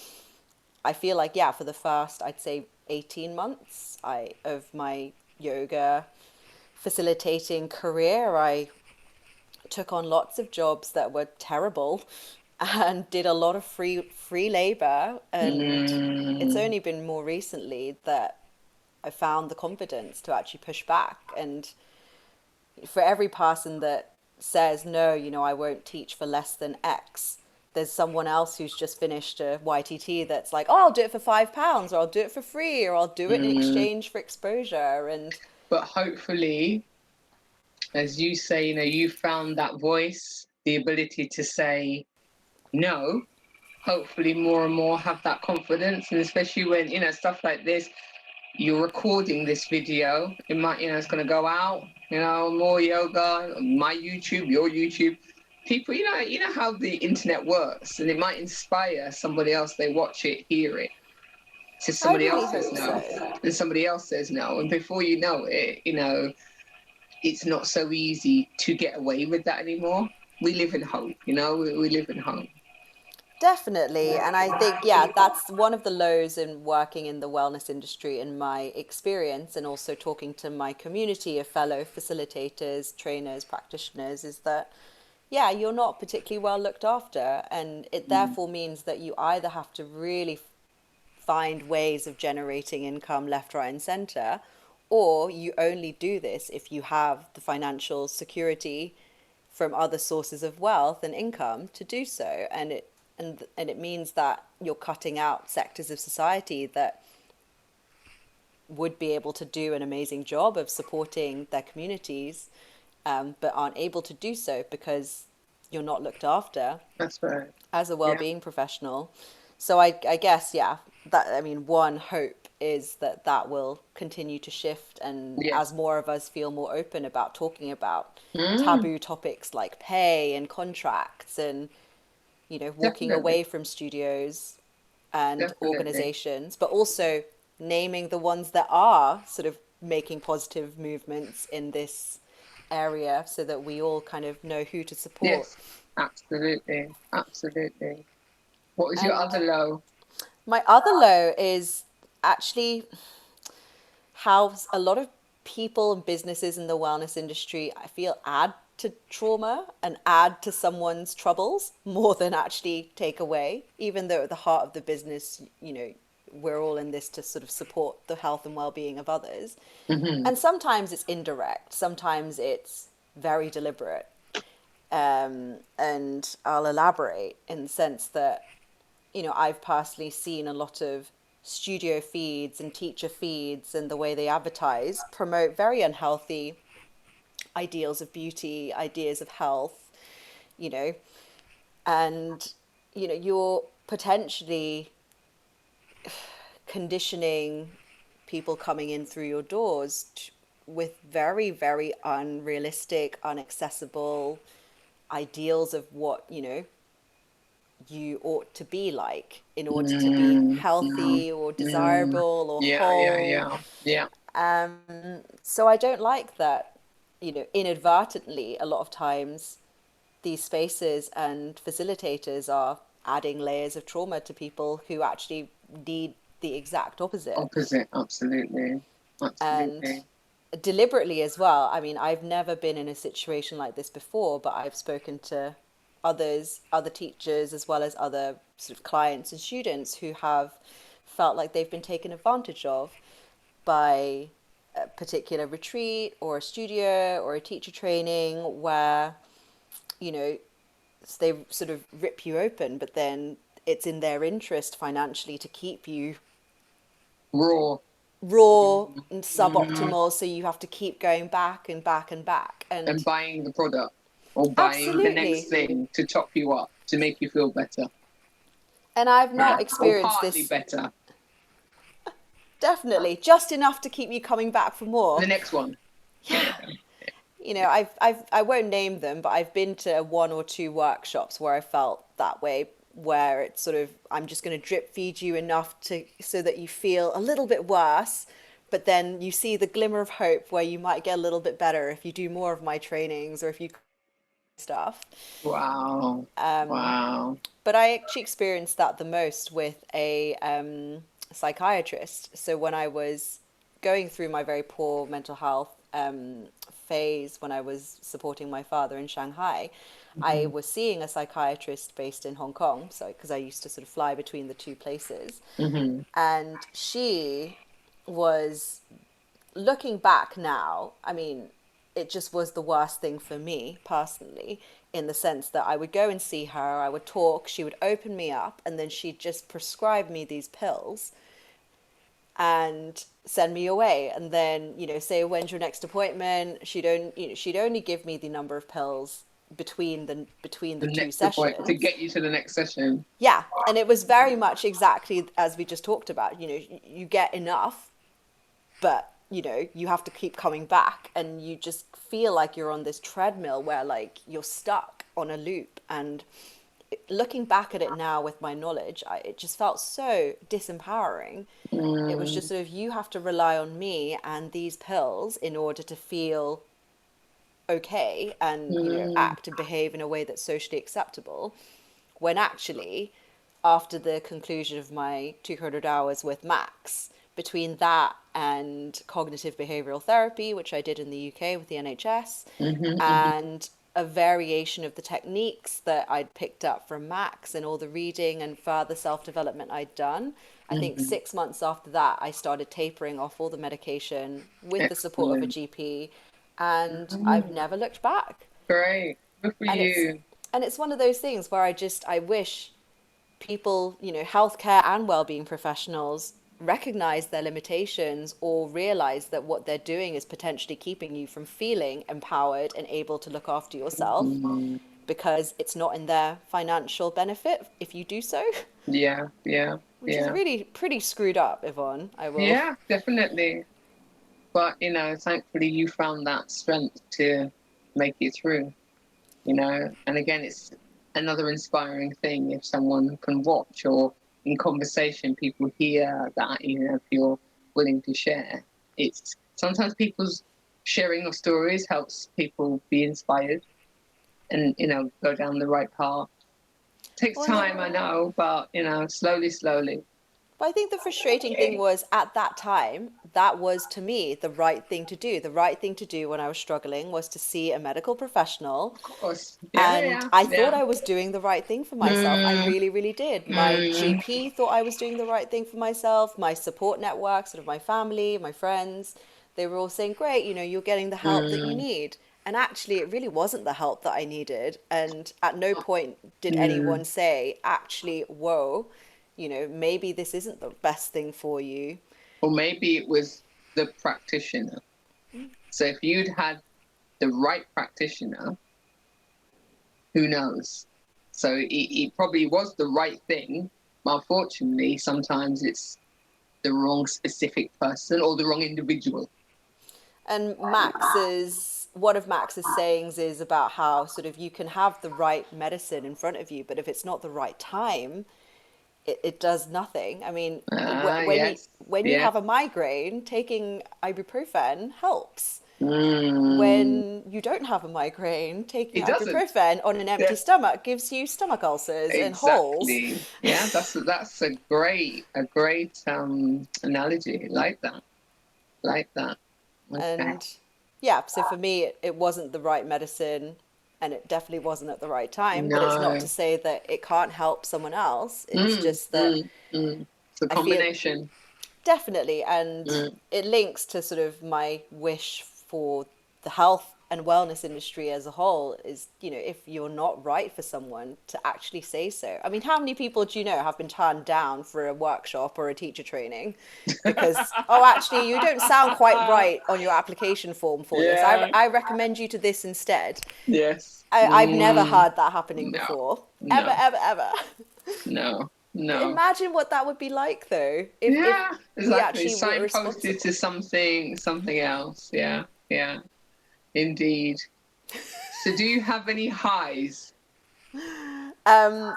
[SPEAKER 2] I feel like, yeah, for the first, I'd say 18 months of my yoga facilitating career, I took on lots of jobs that were terrible and did a lot of free labor. And it's
[SPEAKER 1] mm.
[SPEAKER 2] only been more recently that I found the confidence to actually push back. And for every person that says no, you know, I won't teach for less than X, there's someone else who's just finished a YTT that's like, oh, I'll do it for £5, or I'll do it for free, or I'll do it in
[SPEAKER 1] Mm.
[SPEAKER 2] exchange for exposure. And
[SPEAKER 1] But hopefully, as you say, you know, you found that voice, the ability to say no. Hopefully more and more have that confidence, and especially when, you know, stuff like this, you're recording this video, it might, you know, it's going to go out, you know, more yoga, my YouTube, your YouTube, people, you know how the internet works, and it might inspire somebody else. They watch it, hear it, so
[SPEAKER 2] I
[SPEAKER 1] somebody
[SPEAKER 2] really
[SPEAKER 1] else says
[SPEAKER 2] hope
[SPEAKER 1] no,
[SPEAKER 2] so.
[SPEAKER 1] and somebody else says no, and before you know it, you know, it's not so easy to get away with that anymore. We live in hope, you know, we live in hope.
[SPEAKER 2] Definitely. And I think, yeah, that's one of the lows in working in the wellness industry in my experience, and also talking to my community of fellow facilitators, trainers, practitioners, is that yeah, you're not particularly well looked after. And it therefore means that you either have to really find ways of generating income left, right, and center, or you only do this if you have the financial security from other sources of wealth and income to do so. And it means that you're cutting out sectors of society that would be able to do an amazing job of supporting their communities, but aren't able to do so because you're not looked after
[SPEAKER 1] That's right.
[SPEAKER 2] as a
[SPEAKER 1] Yeah.
[SPEAKER 2] well-being professional. So I guess, yeah, that, I mean, one hope is that that will continue to shift, and as
[SPEAKER 1] Yes.
[SPEAKER 2] more of us feel more open about talking about
[SPEAKER 1] Mm,
[SPEAKER 2] taboo topics like pay and contracts and, you know, walking
[SPEAKER 1] definitely.
[SPEAKER 2] away from studios and
[SPEAKER 1] Definitely.
[SPEAKER 2] organizations, but also naming the ones that are sort of making positive movements in this area so that we all kind of know who to support.
[SPEAKER 1] Yes. Absolutely. Absolutely. What was your
[SPEAKER 2] And
[SPEAKER 1] other low?
[SPEAKER 2] my other low is actually how a lot of people and businesses in the wellness industry, I feel, add to trauma and add to someone's troubles more than actually take away, even though at the heart of the business, you know, we're all in this to sort of support the health and well-being of others.
[SPEAKER 1] Hmm.
[SPEAKER 2] And sometimes it's indirect, sometimes it's very deliberate. And I'll elaborate in the sense that, you know, I've personally seen a lot of studio feeds and teacher feeds and the way they advertise promote very unhealthy ideals of beauty, ideas of health, you know, and, you know, you're potentially conditioning people coming in through your doors with very, very unrealistic, inaccessible ideals of what, you know, you ought to be like in order to be
[SPEAKER 1] Mm, mm,
[SPEAKER 2] healthy or
[SPEAKER 1] mm.
[SPEAKER 2] desirable or
[SPEAKER 1] Yeah, yeah,
[SPEAKER 2] whole.
[SPEAKER 1] yeah, yeah.
[SPEAKER 2] So I don't like that, you know, inadvertently, a lot of times these spaces and facilitators are adding layers of trauma to people who actually need the exact opposite.
[SPEAKER 1] Opposite, absolutely.
[SPEAKER 2] And
[SPEAKER 1] Absolutely.
[SPEAKER 2] deliberately as well. I mean, I've never been in a situation like this before, but I've spoken to others, other teachers, as well as other sort of clients and students who have felt like they've been taken advantage of by a particular retreat or a studio or a teacher training where, you know, they sort of rip you open, but then it's in their interest financially to keep you
[SPEAKER 1] Raw.
[SPEAKER 2] raw
[SPEAKER 1] Mm,
[SPEAKER 2] and
[SPEAKER 1] mm.
[SPEAKER 2] suboptimal, so you have to keep going back and back and back.
[SPEAKER 1] And
[SPEAKER 2] And
[SPEAKER 1] buying the product or buying the next
[SPEAKER 2] absolutely.
[SPEAKER 1] thing to top you up, to make you feel better.
[SPEAKER 2] And I've
[SPEAKER 1] Yeah.
[SPEAKER 2] not
[SPEAKER 1] Or
[SPEAKER 2] experienced
[SPEAKER 1] partly
[SPEAKER 2] this,
[SPEAKER 1] better.
[SPEAKER 2] definitely, just enough to keep you coming back for
[SPEAKER 1] The
[SPEAKER 2] more.
[SPEAKER 1] next one.
[SPEAKER 2] Yeah. You know, I won't name them, but I've been to one or two workshops where I felt that way, where it's sort of, I'm just going to drip feed you enough to so that you feel a little bit worse, but then you see the glimmer of hope where you might get a little bit better if you do more of my trainings or if you stuff.
[SPEAKER 1] Wow. Wow.
[SPEAKER 2] But I actually experienced that the most with a psychiatrist. So when I was going through my very poor mental health phase when I was supporting my father in Shanghai, I
[SPEAKER 1] Hmm.
[SPEAKER 2] was seeing a psychiatrist based in Hong Kong. So because I used to sort of fly between the two places,
[SPEAKER 1] Hmm.
[SPEAKER 2] and she was, looking back now, I mean, it just was the worst thing for me personally, in the sense that I would go and see her, I would talk, she would open me up, and then she'd just prescribe me these pills and send me away. And then, you know, say, when's your next appointment? She'd only give me the number of pills between the
[SPEAKER 1] The
[SPEAKER 2] two
[SPEAKER 1] next appointment to
[SPEAKER 2] sessions.
[SPEAKER 1] get you to the next session.
[SPEAKER 2] Yeah, and it was very much exactly as we just talked about. You know, you get enough, but you know you have to keep coming back, and you just feel like you're on this treadmill where like you're stuck on a loop. And looking back at it now with my knowledge, it just felt so disempowering. It was just
[SPEAKER 1] Mm,
[SPEAKER 2] sort of, you have to rely on me and these pills in order to feel okay and, you know,
[SPEAKER 1] mm,
[SPEAKER 2] act and behave in a way that's socially acceptable, when actually, after the conclusion of my 200 hours with Max, between that and cognitive behavioral therapy, which I did in the UK with the NHS,
[SPEAKER 1] hmm, hmm.
[SPEAKER 2] and a variation of the techniques that I'd picked up from Max and all the reading and further self-development I'd done. I think 6 months after that, I started tapering off all the medication with the support of a
[SPEAKER 1] Excellent.
[SPEAKER 2] GP, and I've never looked back.
[SPEAKER 1] Great. Good for
[SPEAKER 2] And it's
[SPEAKER 1] you.
[SPEAKER 2] and it's one of those things where I wish people, healthcare and well-being professionals recognize their limitations or realize that what they're doing is potentially keeping you from feeling empowered and able to look after yourself
[SPEAKER 1] Mm,
[SPEAKER 2] because it's not in their financial benefit if you do so,
[SPEAKER 1] yeah, yeah,
[SPEAKER 2] which is
[SPEAKER 1] yeah.
[SPEAKER 2] really pretty screwed up, Yvonne. I will.
[SPEAKER 1] Yeah, definitely. But, thankfully you found that strength to make it through, And again, it's another inspiring thing if someone can watch or in conversation people hear that, if you're willing to share. It's sometimes people's sharing of stories helps people be inspired and, go down the right path. Takes
[SPEAKER 2] Well, and
[SPEAKER 1] time, I know, but, slowly, slowly.
[SPEAKER 2] But I think the frustrating thing was at that time, that was to me the right thing to do. The right thing to do when I was struggling was to see a medical professional.
[SPEAKER 1] Of course. Yeah,
[SPEAKER 2] And
[SPEAKER 1] yeah,
[SPEAKER 2] I thought
[SPEAKER 1] yeah.
[SPEAKER 2] I was doing the right thing for myself. I
[SPEAKER 1] Mm,
[SPEAKER 2] really, really did. My
[SPEAKER 1] mm,
[SPEAKER 2] GP thought I was doing the right thing for myself. My support network, sort of my family, my friends, they were all saying, great, you're getting the help that you
[SPEAKER 1] mm,
[SPEAKER 2] need. And actually, it really wasn't the help that I needed. And at no point did
[SPEAKER 1] mm.
[SPEAKER 2] anyone say, actually, whoa, maybe this isn't the best thing for you.
[SPEAKER 1] Or maybe it was the practitioner. So if you'd had the right practitioner, who knows? So it probably was the right thing, but unfortunately, sometimes it's the wrong specific person or the wrong individual.
[SPEAKER 2] And one of Max's sayings is about how sort of you can have the right medicine in front of you, but if it's not the right time, it does nothing. I mean,
[SPEAKER 1] Ah,
[SPEAKER 2] when you
[SPEAKER 1] yes,
[SPEAKER 2] when you
[SPEAKER 1] yeah.
[SPEAKER 2] have a migraine, taking ibuprofen helps.
[SPEAKER 1] Mm,
[SPEAKER 2] When you don't have a migraine, taking
[SPEAKER 1] it doesn't.
[SPEAKER 2] ibuprofen on an empty
[SPEAKER 1] Yeah,
[SPEAKER 2] stomach gives you stomach ulcers and holes.
[SPEAKER 1] exactly. Yeah, that's a great analogy. Like that. Okay.
[SPEAKER 2] And yeah, so for me, it wasn't the right medicine and it definitely wasn't at the right time. But it's not to
[SPEAKER 1] No.
[SPEAKER 2] say that it can't help someone else. It's
[SPEAKER 1] Mm,
[SPEAKER 2] just that
[SPEAKER 1] mm, mm. It's a
[SPEAKER 2] I feel
[SPEAKER 1] combination.
[SPEAKER 2] definitely, and
[SPEAKER 1] Mm.
[SPEAKER 2] it links to sort of my wish for the health and wellness industry as a whole is, if you're not right for someone to actually say so. I mean, how many people do you know have been turned down for a workshop or a teacher training because, oh, actually, you don't sound quite right on your application form for this.
[SPEAKER 1] Yeah.
[SPEAKER 2] I recommend you to this instead.
[SPEAKER 1] Yes.
[SPEAKER 2] I've never heard that happening
[SPEAKER 1] No.
[SPEAKER 2] before. Ever,
[SPEAKER 1] No.
[SPEAKER 2] ever, ever.
[SPEAKER 1] No.
[SPEAKER 2] But
[SPEAKER 1] No.
[SPEAKER 2] imagine what that would be like, though, if
[SPEAKER 1] Yeah.
[SPEAKER 2] we
[SPEAKER 1] Exactly.
[SPEAKER 2] actually were
[SPEAKER 1] Signposted to
[SPEAKER 2] responsible.
[SPEAKER 1] something else. Yeah. Yeah. Indeed. So, do you have any highs?
[SPEAKER 2] Um,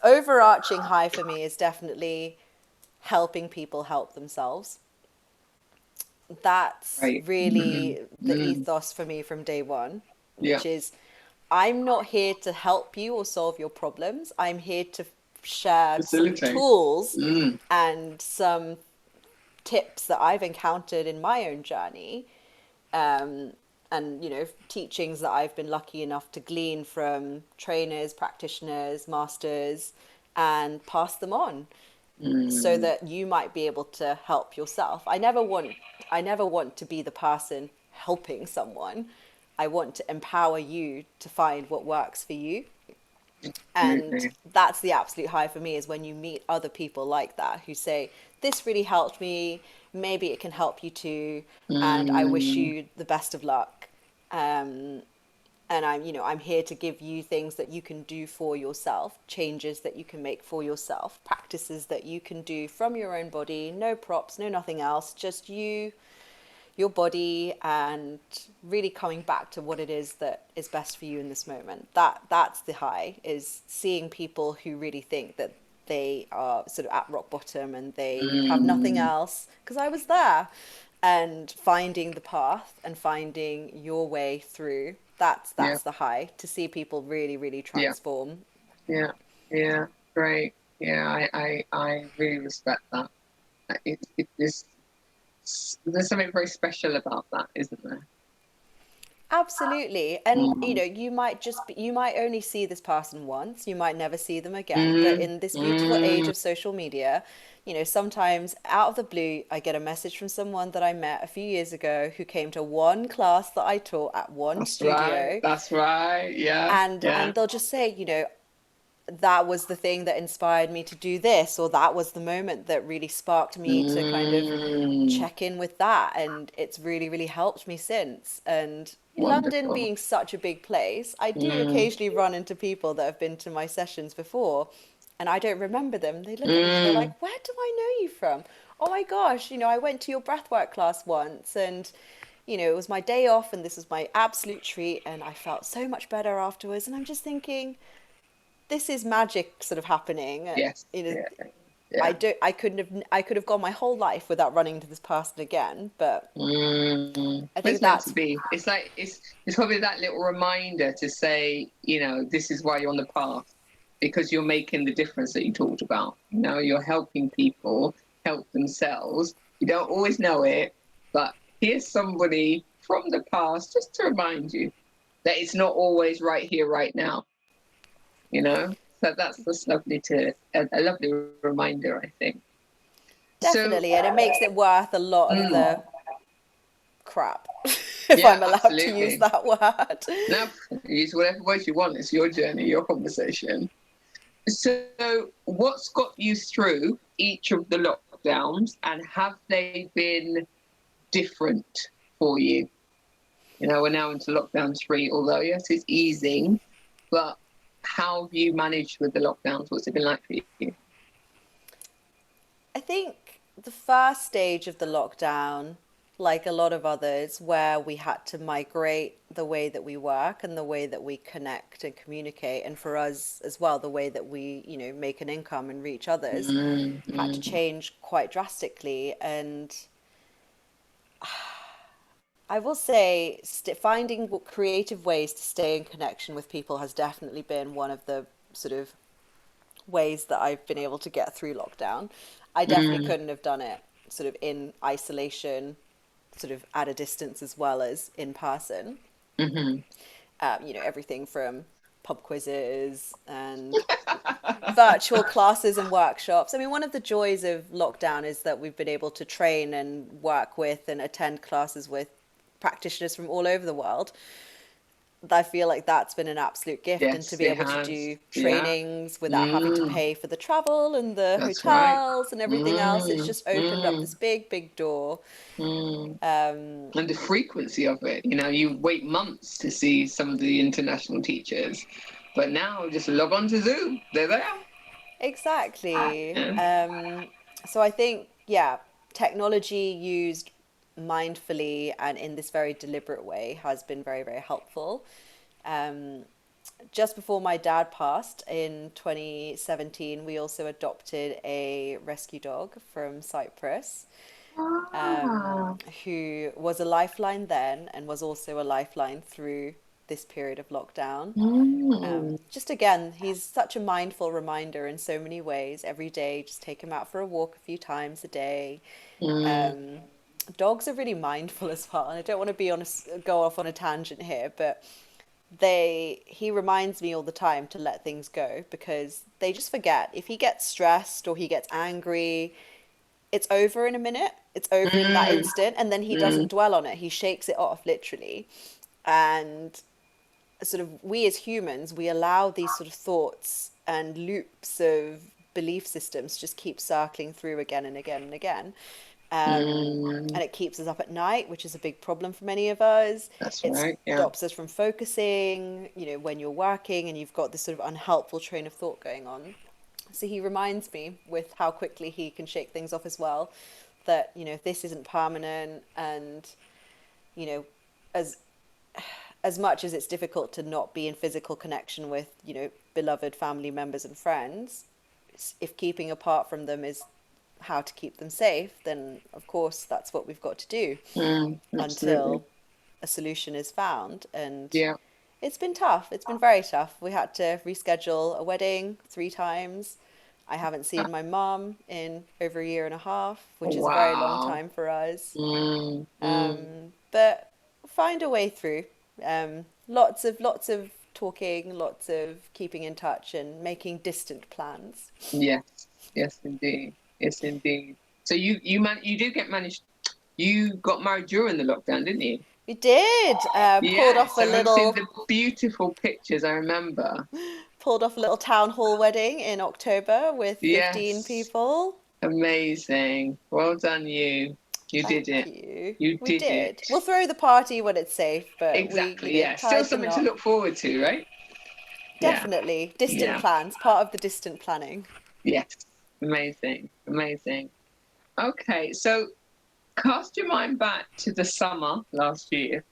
[SPEAKER 2] Overarching high for me is definitely helping people help themselves. That's
[SPEAKER 1] Right.
[SPEAKER 2] really the
[SPEAKER 1] Mm.
[SPEAKER 2] ethos for me from day one,
[SPEAKER 1] Yeah.
[SPEAKER 2] which is I'm not here to help you or solve your problems. I'm here to share some
[SPEAKER 1] Facilitate.
[SPEAKER 2] tools
[SPEAKER 1] Mm.
[SPEAKER 2] and some tips that I've encountered in my own journey, um, and teachings that I've been lucky enough to glean from trainers, practitioners, masters, and pass them on so
[SPEAKER 1] Mm.
[SPEAKER 2] that you might be able to help yourself. I never want to be the person helping someone. I want to empower you to find what works for you. And
[SPEAKER 1] Absolutely.
[SPEAKER 2] that's the absolute high for me is when you meet other people like that who say, this really helped me, maybe it can help you too, and I wish
[SPEAKER 1] Mm.
[SPEAKER 2] you the best of luck. Um, and I'm here to give you things that you can do for yourself, changes that you can make for yourself, practices that you can do from your own body, no props, no nothing else, just you, your body, and really coming back to what it is that is best for you in this moment. That's the high, is seeing people who really think that they are sort of at rock bottom and they have nothing
[SPEAKER 1] Mm.
[SPEAKER 2] else, because I was there, and finding the path and finding your way through.
[SPEAKER 1] Yeah.
[SPEAKER 2] That's the high, to see people really, really
[SPEAKER 1] Yeah.
[SPEAKER 2] transform.
[SPEAKER 1] Yeah. Yeah. Great. Yeah. I really respect that. It is. There's something very special about that, isn't there?
[SPEAKER 2] Absolutely. And
[SPEAKER 1] Mm,
[SPEAKER 2] you might only see this person once, you might never see them again. But
[SPEAKER 1] mm,
[SPEAKER 2] in this beautiful age
[SPEAKER 1] mm.
[SPEAKER 2] of social media, sometimes out of the blue, I get a message from someone that I met a few years ago who came to one class that I taught at one
[SPEAKER 1] That's right.
[SPEAKER 2] studio,
[SPEAKER 1] That's right. Yeah.
[SPEAKER 2] and
[SPEAKER 1] Yeah.
[SPEAKER 2] they'll just say, that was the thing that inspired me to do this, or that was the moment that really sparked me to kind of
[SPEAKER 1] Mm,
[SPEAKER 2] check in with that. And it's really, really helped me since. And London
[SPEAKER 1] wonderful.
[SPEAKER 2] being such a big place, I do
[SPEAKER 1] Mm,
[SPEAKER 2] occasionally run into people that have been to my sessions before and I don't remember them. They look at me and they're
[SPEAKER 1] mm.
[SPEAKER 2] like, "Where do I know you from? Oh my gosh, I went to your breathwork class once and it was my day off and this was my absolute treat and I felt so much better afterwards." And I'm just thinking, this is magic sort of happening.
[SPEAKER 1] Yes.
[SPEAKER 2] You know,
[SPEAKER 1] Yeah. Yeah.
[SPEAKER 2] I could have gone my whole life without running into this person again, but
[SPEAKER 1] Mm.
[SPEAKER 2] I think
[SPEAKER 1] It's meant to
[SPEAKER 2] that's
[SPEAKER 1] be. It's like it's probably that little reminder to say, this is why you're on the path, because you're making the difference that you talked about. You're helping people help themselves. You don't always know it, but here's somebody from the past just to remind you that it's not always right here, right now. So that's just lovely a lovely reminder, I think. So,
[SPEAKER 2] definitely, and it makes it worth a lot of the
[SPEAKER 1] mm,
[SPEAKER 2] crap, if
[SPEAKER 1] yeah,
[SPEAKER 2] I'm allowed to use
[SPEAKER 1] absolutely.
[SPEAKER 2] that word.
[SPEAKER 1] Now, use whatever words you want. It's your journey, your conversation. So, what's got you through each of the lockdowns, and have they been different for you? We're now into lockdown 3, although, yes, it's easing, but how have you managed with the lockdowns? What's it been like for you?
[SPEAKER 2] I think the first stage of the lockdown, like a lot of others, where we had to migrate the way that we work and the way that we connect and communicate, and for us as well, the way that we, make an income and reach others,
[SPEAKER 1] Mm,
[SPEAKER 2] had to
[SPEAKER 1] mm,
[SPEAKER 2] change quite drastically. And I will say, finding creative ways to stay in connection with people has definitely been one of the sort of ways that I've been able to get through lockdown. I definitely
[SPEAKER 1] mm,
[SPEAKER 2] couldn't have done it sort of in isolation, sort of at a distance as well as in person.
[SPEAKER 1] mhm.
[SPEAKER 2] Everything from pub quizzes and virtual classes and workshops. I mean, one of the joys of lockdown is that we've been able to train and work with and attend classes with practitioners from all over the world. I feel like that's been an absolute gift, and to
[SPEAKER 1] Yes,
[SPEAKER 2] be
[SPEAKER 1] it
[SPEAKER 2] able to
[SPEAKER 1] has.
[SPEAKER 2] do
[SPEAKER 1] Yeah.
[SPEAKER 2] trainings without having to
[SPEAKER 1] Mm,
[SPEAKER 2] pay for the travel and the
[SPEAKER 1] that's right.
[SPEAKER 2] hotels and everything else, it's
[SPEAKER 1] Mm,
[SPEAKER 2] just opened up this
[SPEAKER 1] mm,
[SPEAKER 2] big, big door.
[SPEAKER 1] mm.
[SPEAKER 2] Um,
[SPEAKER 1] And the frequency of it, you wait months to see some of the international teachers, but now just log on to Zoom. They're there.
[SPEAKER 2] exactly.
[SPEAKER 1] Yeah.
[SPEAKER 2] So I think, yeah, technology used mindfully and in this very deliberate way has been very, very helpful. Um, just before my dad passed in 2017, we also adopted a rescue dog from Cyprus,
[SPEAKER 1] Ah.
[SPEAKER 2] who was a lifeline then and was also a lifeline through this period of lockdown.
[SPEAKER 1] Mm,
[SPEAKER 2] Just again, he's such a mindful reminder in so many ways. Every day, just take him out for a walk a few times a day.
[SPEAKER 1] mm,
[SPEAKER 2] Um, Dogs are really mindful as well, and I don't want to go off on a tangent here, but he reminds me all the time to let things go because they just forget. If he gets stressed or he gets angry, it's over in a minute. It's over in that
[SPEAKER 1] mm,
[SPEAKER 2] instant, and then he doesn't
[SPEAKER 1] mm,
[SPEAKER 2] dwell on it. He shakes it off literally. And sort of we as humans, we allow these sort of thoughts and loops of belief systems just keep circling through again and again and again.
[SPEAKER 1] mm.
[SPEAKER 2] And it keeps us up at night, which is a big problem for many of us.
[SPEAKER 1] That's
[SPEAKER 2] It
[SPEAKER 1] right. Yeah.
[SPEAKER 2] stops us from focusing, when you're working and you've got this sort of unhelpful train of thought going on. So he reminds me with how quickly he can shake things off as well, that, this isn't permanent. And, you know, as as much as it's difficult to not be in physical connection with, beloved family members and friends, if keeping apart from them is how to keep them safe, then of course that's what we've got to do
[SPEAKER 1] Absolutely.
[SPEAKER 2] until a solution is found. And
[SPEAKER 1] Yeah.
[SPEAKER 2] it's been tough. It's been very tough. We had to reschedule a wedding 3 times. I haven't seen my mum in over a year and a half, which is a very long
[SPEAKER 1] Wow.
[SPEAKER 2] time for us.
[SPEAKER 1] Mm, mm.
[SPEAKER 2] But find a way through. Lots of talking, lots of keeping in touch and making distant plans.
[SPEAKER 1] Yes, yes, indeed. Yes, indeed. So you did get managed. You got married during the lockdown, didn't you?
[SPEAKER 2] We did.
[SPEAKER 1] Yes, I've seen the beautiful pictures. I remember.
[SPEAKER 2] Pulled off a little town hall wedding in October with 15
[SPEAKER 1] Yes,
[SPEAKER 2] people.
[SPEAKER 1] amazing. Well done, you. You did
[SPEAKER 2] Thank
[SPEAKER 1] it.
[SPEAKER 2] you.
[SPEAKER 1] You
[SPEAKER 2] We
[SPEAKER 1] did
[SPEAKER 2] did.
[SPEAKER 1] it.
[SPEAKER 2] We'll throw the party when it's safe, but we,
[SPEAKER 1] Exactly. Yeah. Still
[SPEAKER 2] tied the
[SPEAKER 1] something to
[SPEAKER 2] knot.
[SPEAKER 1] look forward to, right? Yeah.
[SPEAKER 2] Definitely. Distant
[SPEAKER 1] Yeah.
[SPEAKER 2] plans, part of the distant planning.
[SPEAKER 1] Yes. Amazing. Amazing. Okay. So cast your mind back to the summer last year,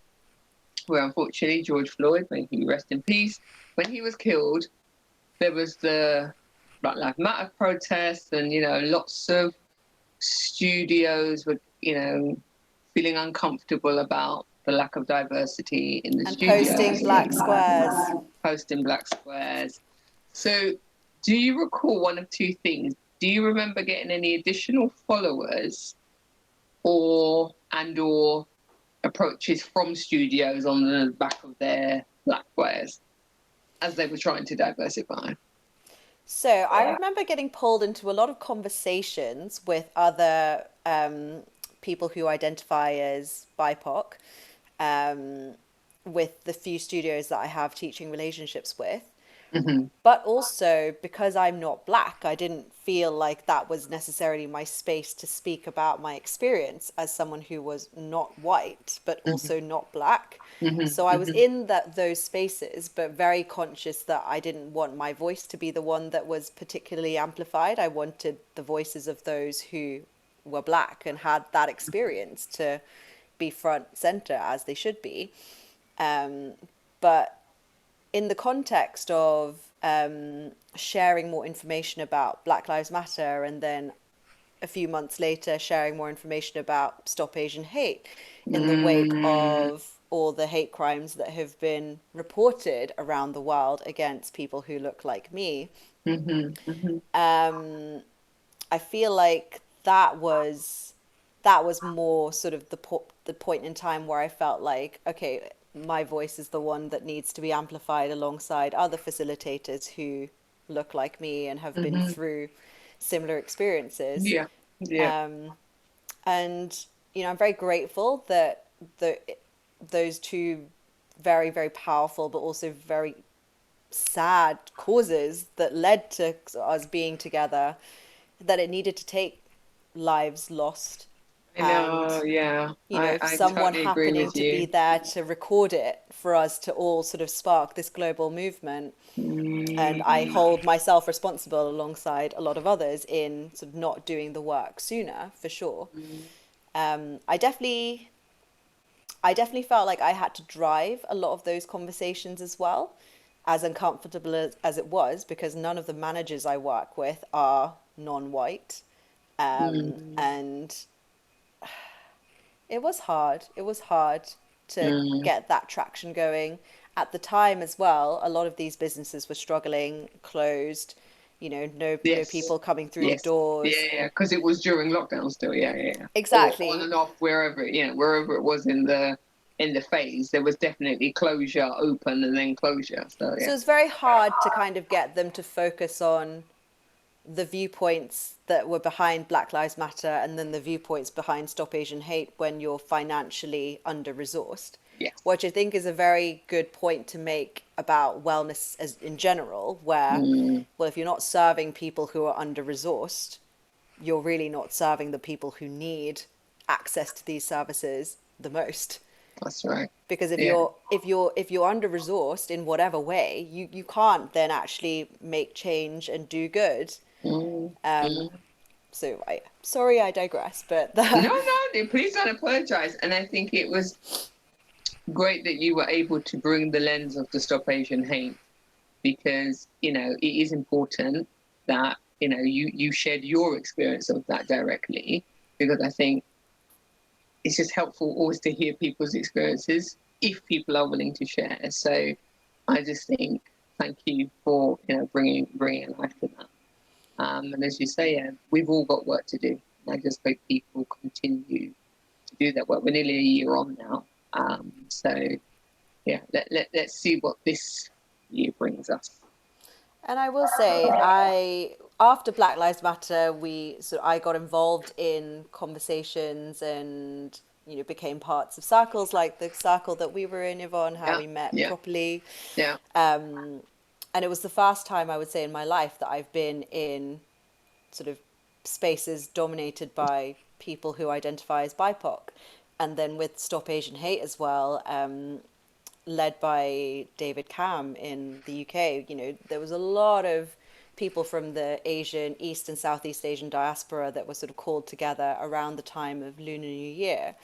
[SPEAKER 1] where unfortunately George Floyd, may he rest in peace, when he was killed, there was the Black Lives Matter protests, and lots of studios were feeling uncomfortable about the lack of diversity in the
[SPEAKER 2] And
[SPEAKER 1] studios,
[SPEAKER 2] posting black squares.
[SPEAKER 1] posting black squares. So do you recall one of two things? Do you remember getting any additional followers or approaches from studios on the back of their black squares as they were trying to diversify?
[SPEAKER 2] So I remember getting pulled into a lot of conversations with other people who identify as BIPOC, um, with the few studios that I have teaching relationships with.
[SPEAKER 1] Mm-hmm.
[SPEAKER 2] But also because I'm not black, I didn't feel like that was necessarily my space to speak about my experience as someone who was not white, but also not black.
[SPEAKER 1] Mm-hmm.
[SPEAKER 2] So I was
[SPEAKER 1] Mm-hmm.
[SPEAKER 2] in those spaces, but very conscious that I didn't want my voice to be the one that was particularly amplified. I wanted the voices of those who were black and had that experience to be front center as they should be. But in the context of sharing more information about Black Lives Matter, and then a few months later sharing more information about Stop Asian Hate in the wake
[SPEAKER 1] Mm-hmm.
[SPEAKER 2] of all the hate crimes that have been reported around the world against people who look like me,
[SPEAKER 1] Mm-hmm. Mm-hmm.
[SPEAKER 2] I feel like that was more sort of the point in time where I felt like, okay, my voice is the one that needs to be amplified alongside other facilitators who look like me and have been
[SPEAKER 1] Mm-hmm.
[SPEAKER 2] through similar experiences.
[SPEAKER 1] Yeah. Yeah.
[SPEAKER 2] And I'm very grateful that the those two very, very powerful but also very sad causes that led to us being together, that it needed to take lives lost,
[SPEAKER 1] I know.
[SPEAKER 2] and
[SPEAKER 1] Yeah. I
[SPEAKER 2] someone
[SPEAKER 1] totally agree
[SPEAKER 2] happening
[SPEAKER 1] with
[SPEAKER 2] to be
[SPEAKER 1] you.
[SPEAKER 2] there to record it for us to all sort of spark this global movement. And I
[SPEAKER 1] Mm,
[SPEAKER 2] hold myself responsible alongside a lot of others in sort of not doing the work sooner, for sure.
[SPEAKER 1] mm,
[SPEAKER 2] Um, I definitely I definitely felt like I had to drive a lot of those conversations as well, as uncomfortable as it was, because none of the managers I work with are non-white.
[SPEAKER 1] mm,
[SPEAKER 2] And it was hard. It was hard to
[SPEAKER 1] mm.
[SPEAKER 2] get that traction going. At the time as well, a lot of these businesses were struggling, closed, no
[SPEAKER 1] Yes.
[SPEAKER 2] people coming through the
[SPEAKER 1] Yes. Yeah.
[SPEAKER 2] doors.
[SPEAKER 1] Yeah. Because it was during lockdown still. Yeah. Yeah. Yeah. Or on
[SPEAKER 2] Exactly.
[SPEAKER 1] and off wherever it was in the phase, there was definitely closure, open, and then closure. So
[SPEAKER 2] So
[SPEAKER 1] yeah.
[SPEAKER 2] it's very hard to kind of get them to focus on the viewpoints that were behind Black Lives Matter and then the viewpoints behind Stop Asian Hate when you're financially under-resourced,
[SPEAKER 1] Yes.
[SPEAKER 2] which I think is a very good point to make about wellness as in general, where,
[SPEAKER 1] Mm,
[SPEAKER 2] well, if you're not serving people who are under-resourced, you're really not serving the people who need access to these services the most.
[SPEAKER 1] that's right.
[SPEAKER 2] Because if
[SPEAKER 1] Yeah.
[SPEAKER 2] you're under resourced in whatever way, you can't then actually make change and do good.
[SPEAKER 1] Mm, mm.
[SPEAKER 2] So sorry, I digress, but
[SPEAKER 1] No, no, please don't apologize. And I think it was great that you were able to bring the lens of the Stop Asian Hate, because it is important that you shared your experience of that directly, because I think it's just helpful always to hear people's experiences if people are willing to share. So I just think thank you for bringing life to that. And as you say, we've all got work to do. And I just hope people continue to do that work. We're nearly a year on now, so yeah, let's see what this year brings us.
[SPEAKER 2] And I will say, after Black Lives Matter, I got involved in conversations and became parts of circles like the circle that we were in, Yvonne, how
[SPEAKER 1] Yeah,
[SPEAKER 2] we met
[SPEAKER 1] yeah,
[SPEAKER 2] properly.
[SPEAKER 1] yeah.
[SPEAKER 2] And it was the first time I would say in my life that I've been in sort of spaces dominated by people who identify as BIPOC. And then with Stop Asian Hate as well, led by David Cam in the UK, there was a lot of people from the Asian, East and Southeast Asian diaspora that were sort of called together around the time of Lunar New Year.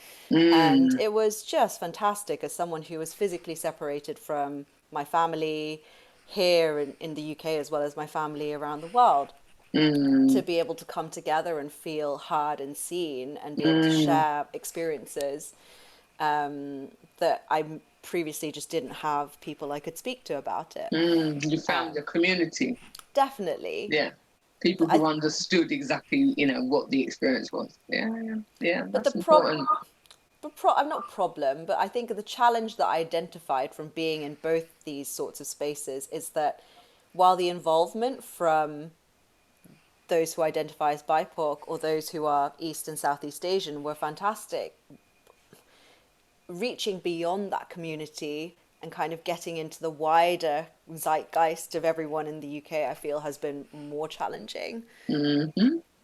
[SPEAKER 2] And
[SPEAKER 1] Mm,
[SPEAKER 2] it was just fantastic as someone who was physically separated from my family here in the UK as well as my family around the world to
[SPEAKER 1] mm,
[SPEAKER 2] be able to come together and feel heard and seen and be able to
[SPEAKER 1] mm,
[SPEAKER 2] share experiences that I previously just didn't have people I could speak to about it.
[SPEAKER 1] You found a community.
[SPEAKER 2] Definitely.
[SPEAKER 1] Yeah. People
[SPEAKER 2] I,
[SPEAKER 1] who understood exactly, what the experience was. Yeah, yeah, yeah.
[SPEAKER 2] but the
[SPEAKER 1] That's important.
[SPEAKER 2] I'm not problem, but I think the challenge that I identified from being in both these sorts of spaces is that while the involvement from those who identify as BIPOC or those who are East and Southeast Asian were fantastic, reaching beyond that community and kind of getting into the wider zeitgeist of everyone in the UK, I feel has been more challenging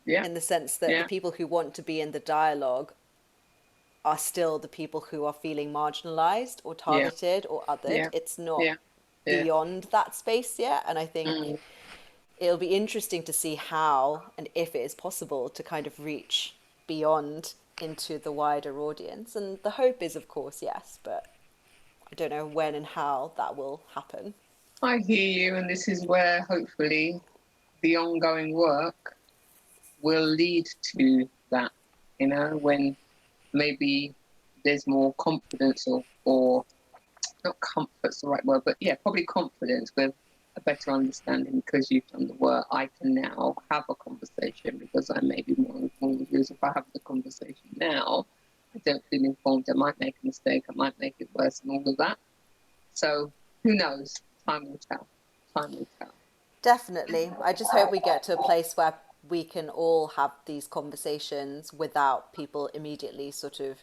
[SPEAKER 1] Yeah,
[SPEAKER 2] in the sense that the
[SPEAKER 1] yeah.
[SPEAKER 2] people who want to be in the dialogue are still the people who are feeling marginalized or
[SPEAKER 1] Yeah,
[SPEAKER 2] targeted or othered.
[SPEAKER 1] yeah,
[SPEAKER 2] It's not
[SPEAKER 1] yeah, yeah.
[SPEAKER 2] beyond that space yet. And I think
[SPEAKER 1] Mm,
[SPEAKER 2] it'll be interesting to see how and if it is possible to kind of reach beyond into the wider audience. And the hope is, of course, yes, but I don't know when and how that will happen.
[SPEAKER 1] I hear you, and this is where hopefully the ongoing work will lead to that, when maybe there's more confidence or not comfort's the right word, but yeah, probably confidence with a better understanding because you've done the work. I can now have a conversation because I may be more informed. Because if I have the conversation now, I don't feel informed. I might make a mistake. I might make it worse and all of that. So who knows? Time will tell. Time will tell.
[SPEAKER 2] Definitely. I just hope we get to a place where we can all have these conversations without people immediately sort of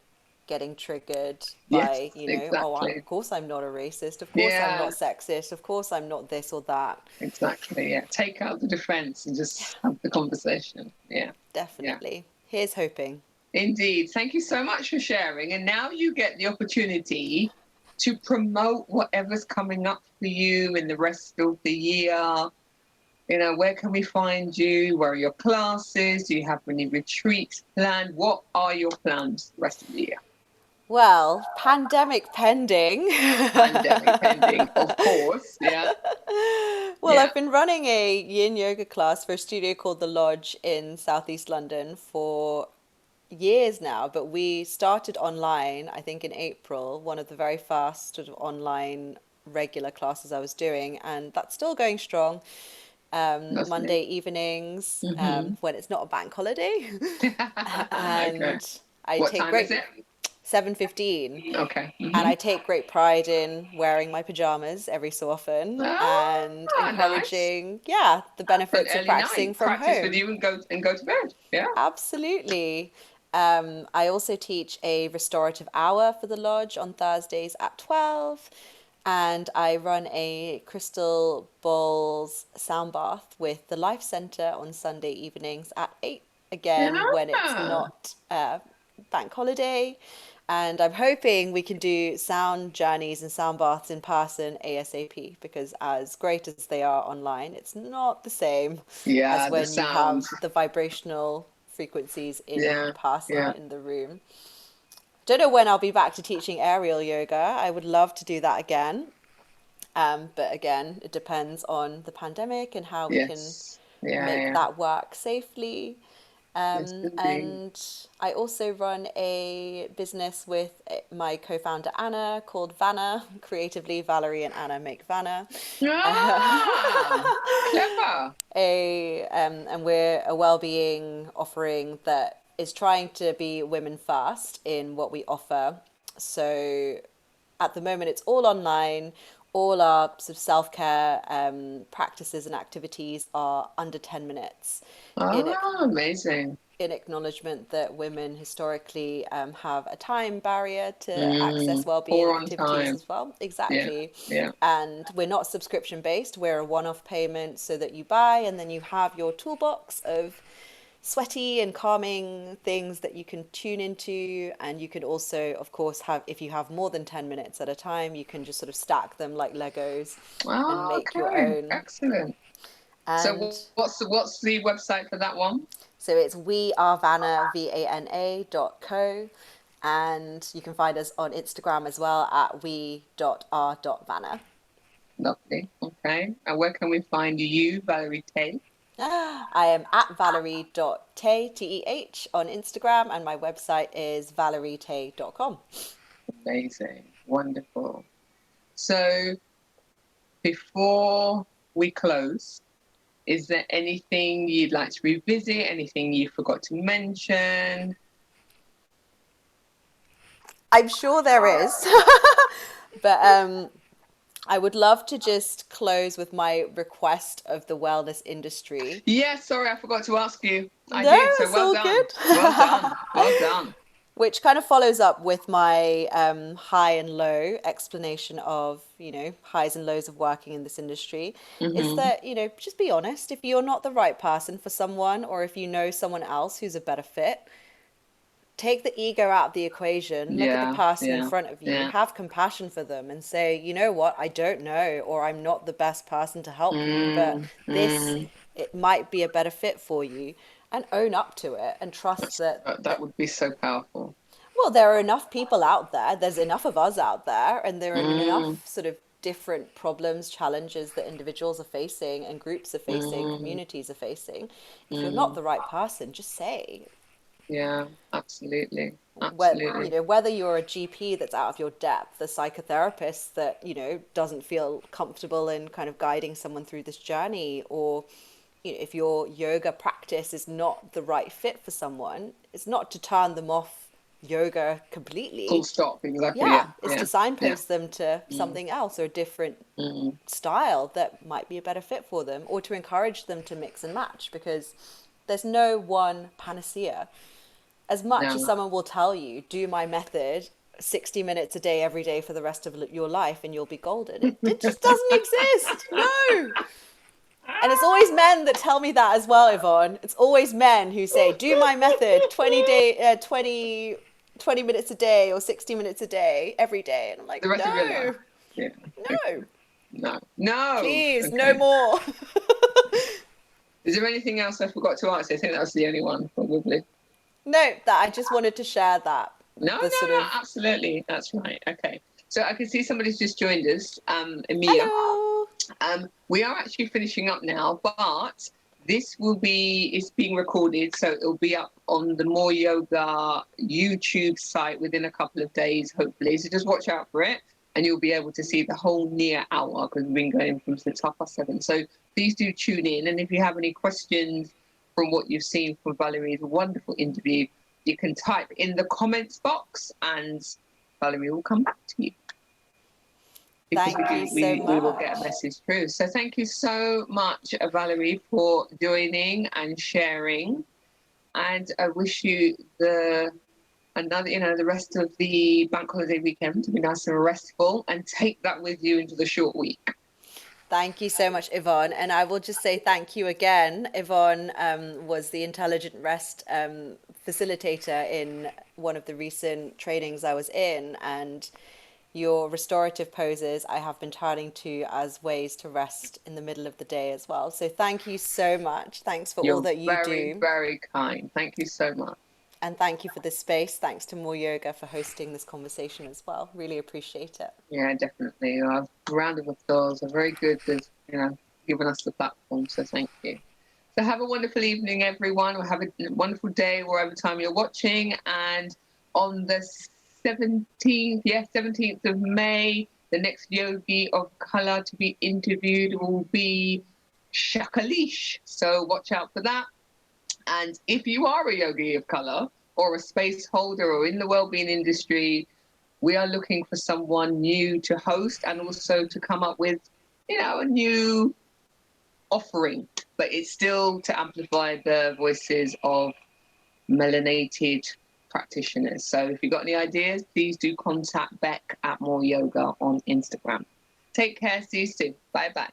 [SPEAKER 2] getting triggered
[SPEAKER 1] Yes,
[SPEAKER 2] by,
[SPEAKER 1] exactly.
[SPEAKER 2] of course I'm not a racist, of course I'm not
[SPEAKER 1] Yeah,
[SPEAKER 2] sexist, of course I'm not this or that.
[SPEAKER 1] exactly. Yeah, take out the defense and just have the conversation. Yeah, yeah.
[SPEAKER 2] Definitely. Here's hoping.
[SPEAKER 1] Indeed. Thank you so much for sharing. And now you get the opportunity to promote whatever's coming up for you in the rest of the year. Where can we find you? Where are your classes? Do you have any retreats planned? What are your plans the rest of the year?
[SPEAKER 2] Well, pandemic pending.
[SPEAKER 1] Pandemic pending, of course. Yeah,
[SPEAKER 2] Well,
[SPEAKER 1] yeah.
[SPEAKER 2] I've been running a yin yoga class for a studio called The Lodge in Southeast London for years now, but we started online, I think in April, one of the very first sort of online regular classes I was doing, and that's still going strong.
[SPEAKER 1] Lovely.
[SPEAKER 2] Monday evenings,
[SPEAKER 1] Mm-hmm.
[SPEAKER 2] when it's not a bank holiday,
[SPEAKER 1] Okay.
[SPEAKER 2] and I
[SPEAKER 1] What
[SPEAKER 2] take
[SPEAKER 1] time is
[SPEAKER 2] great
[SPEAKER 1] it?
[SPEAKER 2] 7:15.
[SPEAKER 1] Okay.
[SPEAKER 2] And
[SPEAKER 1] Mm-hmm.
[SPEAKER 2] I take great pride in wearing my pajamas every so often and
[SPEAKER 1] Ah, nice.
[SPEAKER 2] encouraging, yeah, the
[SPEAKER 1] For an
[SPEAKER 2] benefits of
[SPEAKER 1] early
[SPEAKER 2] practicing
[SPEAKER 1] night.
[SPEAKER 2] from
[SPEAKER 1] Practice with
[SPEAKER 2] home.
[SPEAKER 1] you and go to bed. Yeah.
[SPEAKER 2] Absolutely. I also teach a restorative hour for the lodge on Thursdays at 12. And I run a crystal balls sound bath with the Life Centre on Sunday evenings at 8, again, when it's
[SPEAKER 1] Yeah.
[SPEAKER 2] not bank holiday. And I'm hoping we can do sound journeys and sound baths in person ASAP because, as great as they are online, it's not the same as
[SPEAKER 1] Yeah, the
[SPEAKER 2] when you have
[SPEAKER 1] sound.
[SPEAKER 2] the vibrational frequencies in
[SPEAKER 1] Yeah,
[SPEAKER 2] person
[SPEAKER 1] yeah.
[SPEAKER 2] in the room. Don't know when I'll be back to teaching aerial yoga. I would love to do that again. But again, it depends on the pandemic and how we can
[SPEAKER 1] Yes. Yeah,
[SPEAKER 2] make
[SPEAKER 1] yeah.
[SPEAKER 2] that work safely.
[SPEAKER 1] Yes, indeed.
[SPEAKER 2] And I also run a business with my co-founder Anna called Vanna. Creatively, Valerie and Anna make Vanna.
[SPEAKER 1] Ah, clever.
[SPEAKER 2] And we're a well-being offering that is trying to be women first in what we offer. So at the moment it's all online. All our sort of self-care practices and activities are under 10 minutes in it,
[SPEAKER 1] Oh, amazing.
[SPEAKER 2] in acknowledgement that women historically have a time barrier to access
[SPEAKER 1] Mm,
[SPEAKER 2] well-being
[SPEAKER 1] pour on
[SPEAKER 2] activities
[SPEAKER 1] time.
[SPEAKER 2] as well.
[SPEAKER 1] Yeah,
[SPEAKER 2] Exactly.
[SPEAKER 1] yeah.
[SPEAKER 2] And we're not subscription based, we're a one-off payment so that you buy and then you have your toolbox of sweaty and calming things that you can tune into. And you can also, of course, have, if you have more than 10 minutes at a time, you can just sort of stack them like Legos and
[SPEAKER 1] Oh,
[SPEAKER 2] make your
[SPEAKER 1] okay,
[SPEAKER 2] own.
[SPEAKER 1] excellent. So
[SPEAKER 2] And
[SPEAKER 1] what's the website for that one?
[SPEAKER 2] so it's wearevana, VANA.co. And you can find us on Instagram as well at we.r.vana.
[SPEAKER 1] Lovely. Okay. And where can we find you, Valerie Teh?
[SPEAKER 2] I am at Valerie.Teh, Teh, on Instagram, and my website is valerieteh.com.
[SPEAKER 1] Amazing. Wonderful. So before we close, is there anything you'd like to revisit? Anything you forgot to mention?
[SPEAKER 2] I'm sure there is, but I would love to just close with my request of the wellness industry.
[SPEAKER 1] Yes, sorry, I forgot to ask you. I
[SPEAKER 2] No,
[SPEAKER 1] did. So
[SPEAKER 2] it's
[SPEAKER 1] well
[SPEAKER 2] all
[SPEAKER 1] done.
[SPEAKER 2] good.
[SPEAKER 1] Well done. Well done.
[SPEAKER 2] Which kind of follows up with my high and low explanation of, highs and lows of working in this industry, is
[SPEAKER 1] Mm-hmm.
[SPEAKER 2] that, just be honest. If you're not the right person for someone, or if you know someone else who's a better fit, take the ego out of the equation, look at the
[SPEAKER 1] Yeah,
[SPEAKER 2] person in
[SPEAKER 1] yeah,
[SPEAKER 2] front of you,
[SPEAKER 1] yeah.
[SPEAKER 2] have compassion for them, and say, you know what, I don't know, or I'm not the best person to help you, but
[SPEAKER 1] Mm,
[SPEAKER 2] this,
[SPEAKER 1] mm.
[SPEAKER 2] it might be a better fit for you, and own up to it and trust that,
[SPEAKER 1] That would be so powerful.
[SPEAKER 2] well, there are enough people out there, there's enough of us out there, and there are
[SPEAKER 1] Mm,
[SPEAKER 2] enough sort of different problems, challenges that individuals are facing and groups are facing,
[SPEAKER 1] mm,
[SPEAKER 2] communities are facing. If you're not
[SPEAKER 1] mm.
[SPEAKER 2] the right person, just say,
[SPEAKER 1] Yeah, absolutely.
[SPEAKER 2] you
[SPEAKER 1] Absolutely.
[SPEAKER 2] know, whether you're a GP that's out of your depth, a psychotherapist that, doesn't feel comfortable in kind of guiding someone through this journey, or, if your yoga practice is not the right fit for someone, it's not to turn them off yoga
[SPEAKER 1] Full
[SPEAKER 2] completely.
[SPEAKER 1] stop. Exactly.
[SPEAKER 2] Yeah,
[SPEAKER 1] Yeah,
[SPEAKER 2] it's
[SPEAKER 1] yeah,
[SPEAKER 2] to
[SPEAKER 1] yeah.
[SPEAKER 2] signpost them to
[SPEAKER 1] Mm,
[SPEAKER 2] something else or a different
[SPEAKER 1] mm.
[SPEAKER 2] style that might be a better fit for them, or to encourage them to mix and match, because there's no one panacea. As much as
[SPEAKER 1] No.
[SPEAKER 2] someone will tell you, do my method 60 minutes a day every day for the rest of your life and you'll be golden, it just doesn't exist. No. And it's always men that tell me that as well, Yvonne. It's always men who say, do my method 20 minutes a day or 60 minutes a day every day. And I'm like,
[SPEAKER 1] The rest of your life.
[SPEAKER 2] no,
[SPEAKER 1] Yeah.
[SPEAKER 2] no,
[SPEAKER 1] Okay. No. No.
[SPEAKER 2] please, no
[SPEAKER 1] Okay.
[SPEAKER 2] more.
[SPEAKER 1] Is there anything else I forgot to answer? I think that's the only one, probably.
[SPEAKER 2] No, that I just wanted to share that.
[SPEAKER 1] No, no,
[SPEAKER 2] The sort
[SPEAKER 1] no,
[SPEAKER 2] of,
[SPEAKER 1] absolutely. That's right. Okay. So I can see somebody's just joined us, Amia.
[SPEAKER 2] hello.
[SPEAKER 1] We are actually finishing up now, but this will be, it's being recorded, so it'll be up on the More Yoga YouTube site within a couple of days, hopefully. So just watch out for it, and you'll be able to see the whole near hour, because we've been going from since 7:30. So please do tune in, and if you have any questions from what you've seen from Valerie's wonderful interview, you can type in the comments box, and Valerie will come back to you. Because
[SPEAKER 2] Thank you so
[SPEAKER 1] we will get a
[SPEAKER 2] much.
[SPEAKER 1] message through. So thank you so much, Valerie, for joining and sharing. And I wish you the rest of the bank holiday weekend to be nice and restful, and take that with you into the short week.
[SPEAKER 2] Thank you so much, Yvonne. And I will just say thank you again. Yvonne was the Intelligent Rest facilitator in one of the recent trainings I was in. And your restorative poses I have been turning to as ways to rest in the middle of the day as well. So thank you so much. Thanks for all
[SPEAKER 1] You're
[SPEAKER 2] that you
[SPEAKER 1] very,
[SPEAKER 2] do.
[SPEAKER 1] very kind. Thank you so much.
[SPEAKER 2] And thank you for this space. Thanks to More Yoga for hosting this conversation as well. Really appreciate it.
[SPEAKER 1] Yeah, definitely. A round of applause. Are very good with, giving us the platform. So thank you. So have a wonderful evening, everyone, or have a wonderful day wherever time you're watching. And on the 17th of May, the next yogi of color to be interviewed will be Shakalish. So watch out for that. And if you are a yogi of color or a space holder or in the wellbeing industry, we are looking for someone new to host and also to come up with, a new offering, but it's still to amplify the voices of melanated practitioners. So if you've got any ideas, please do contact Beck at More Yoga on Instagram. Take care. See you soon. Bye bye.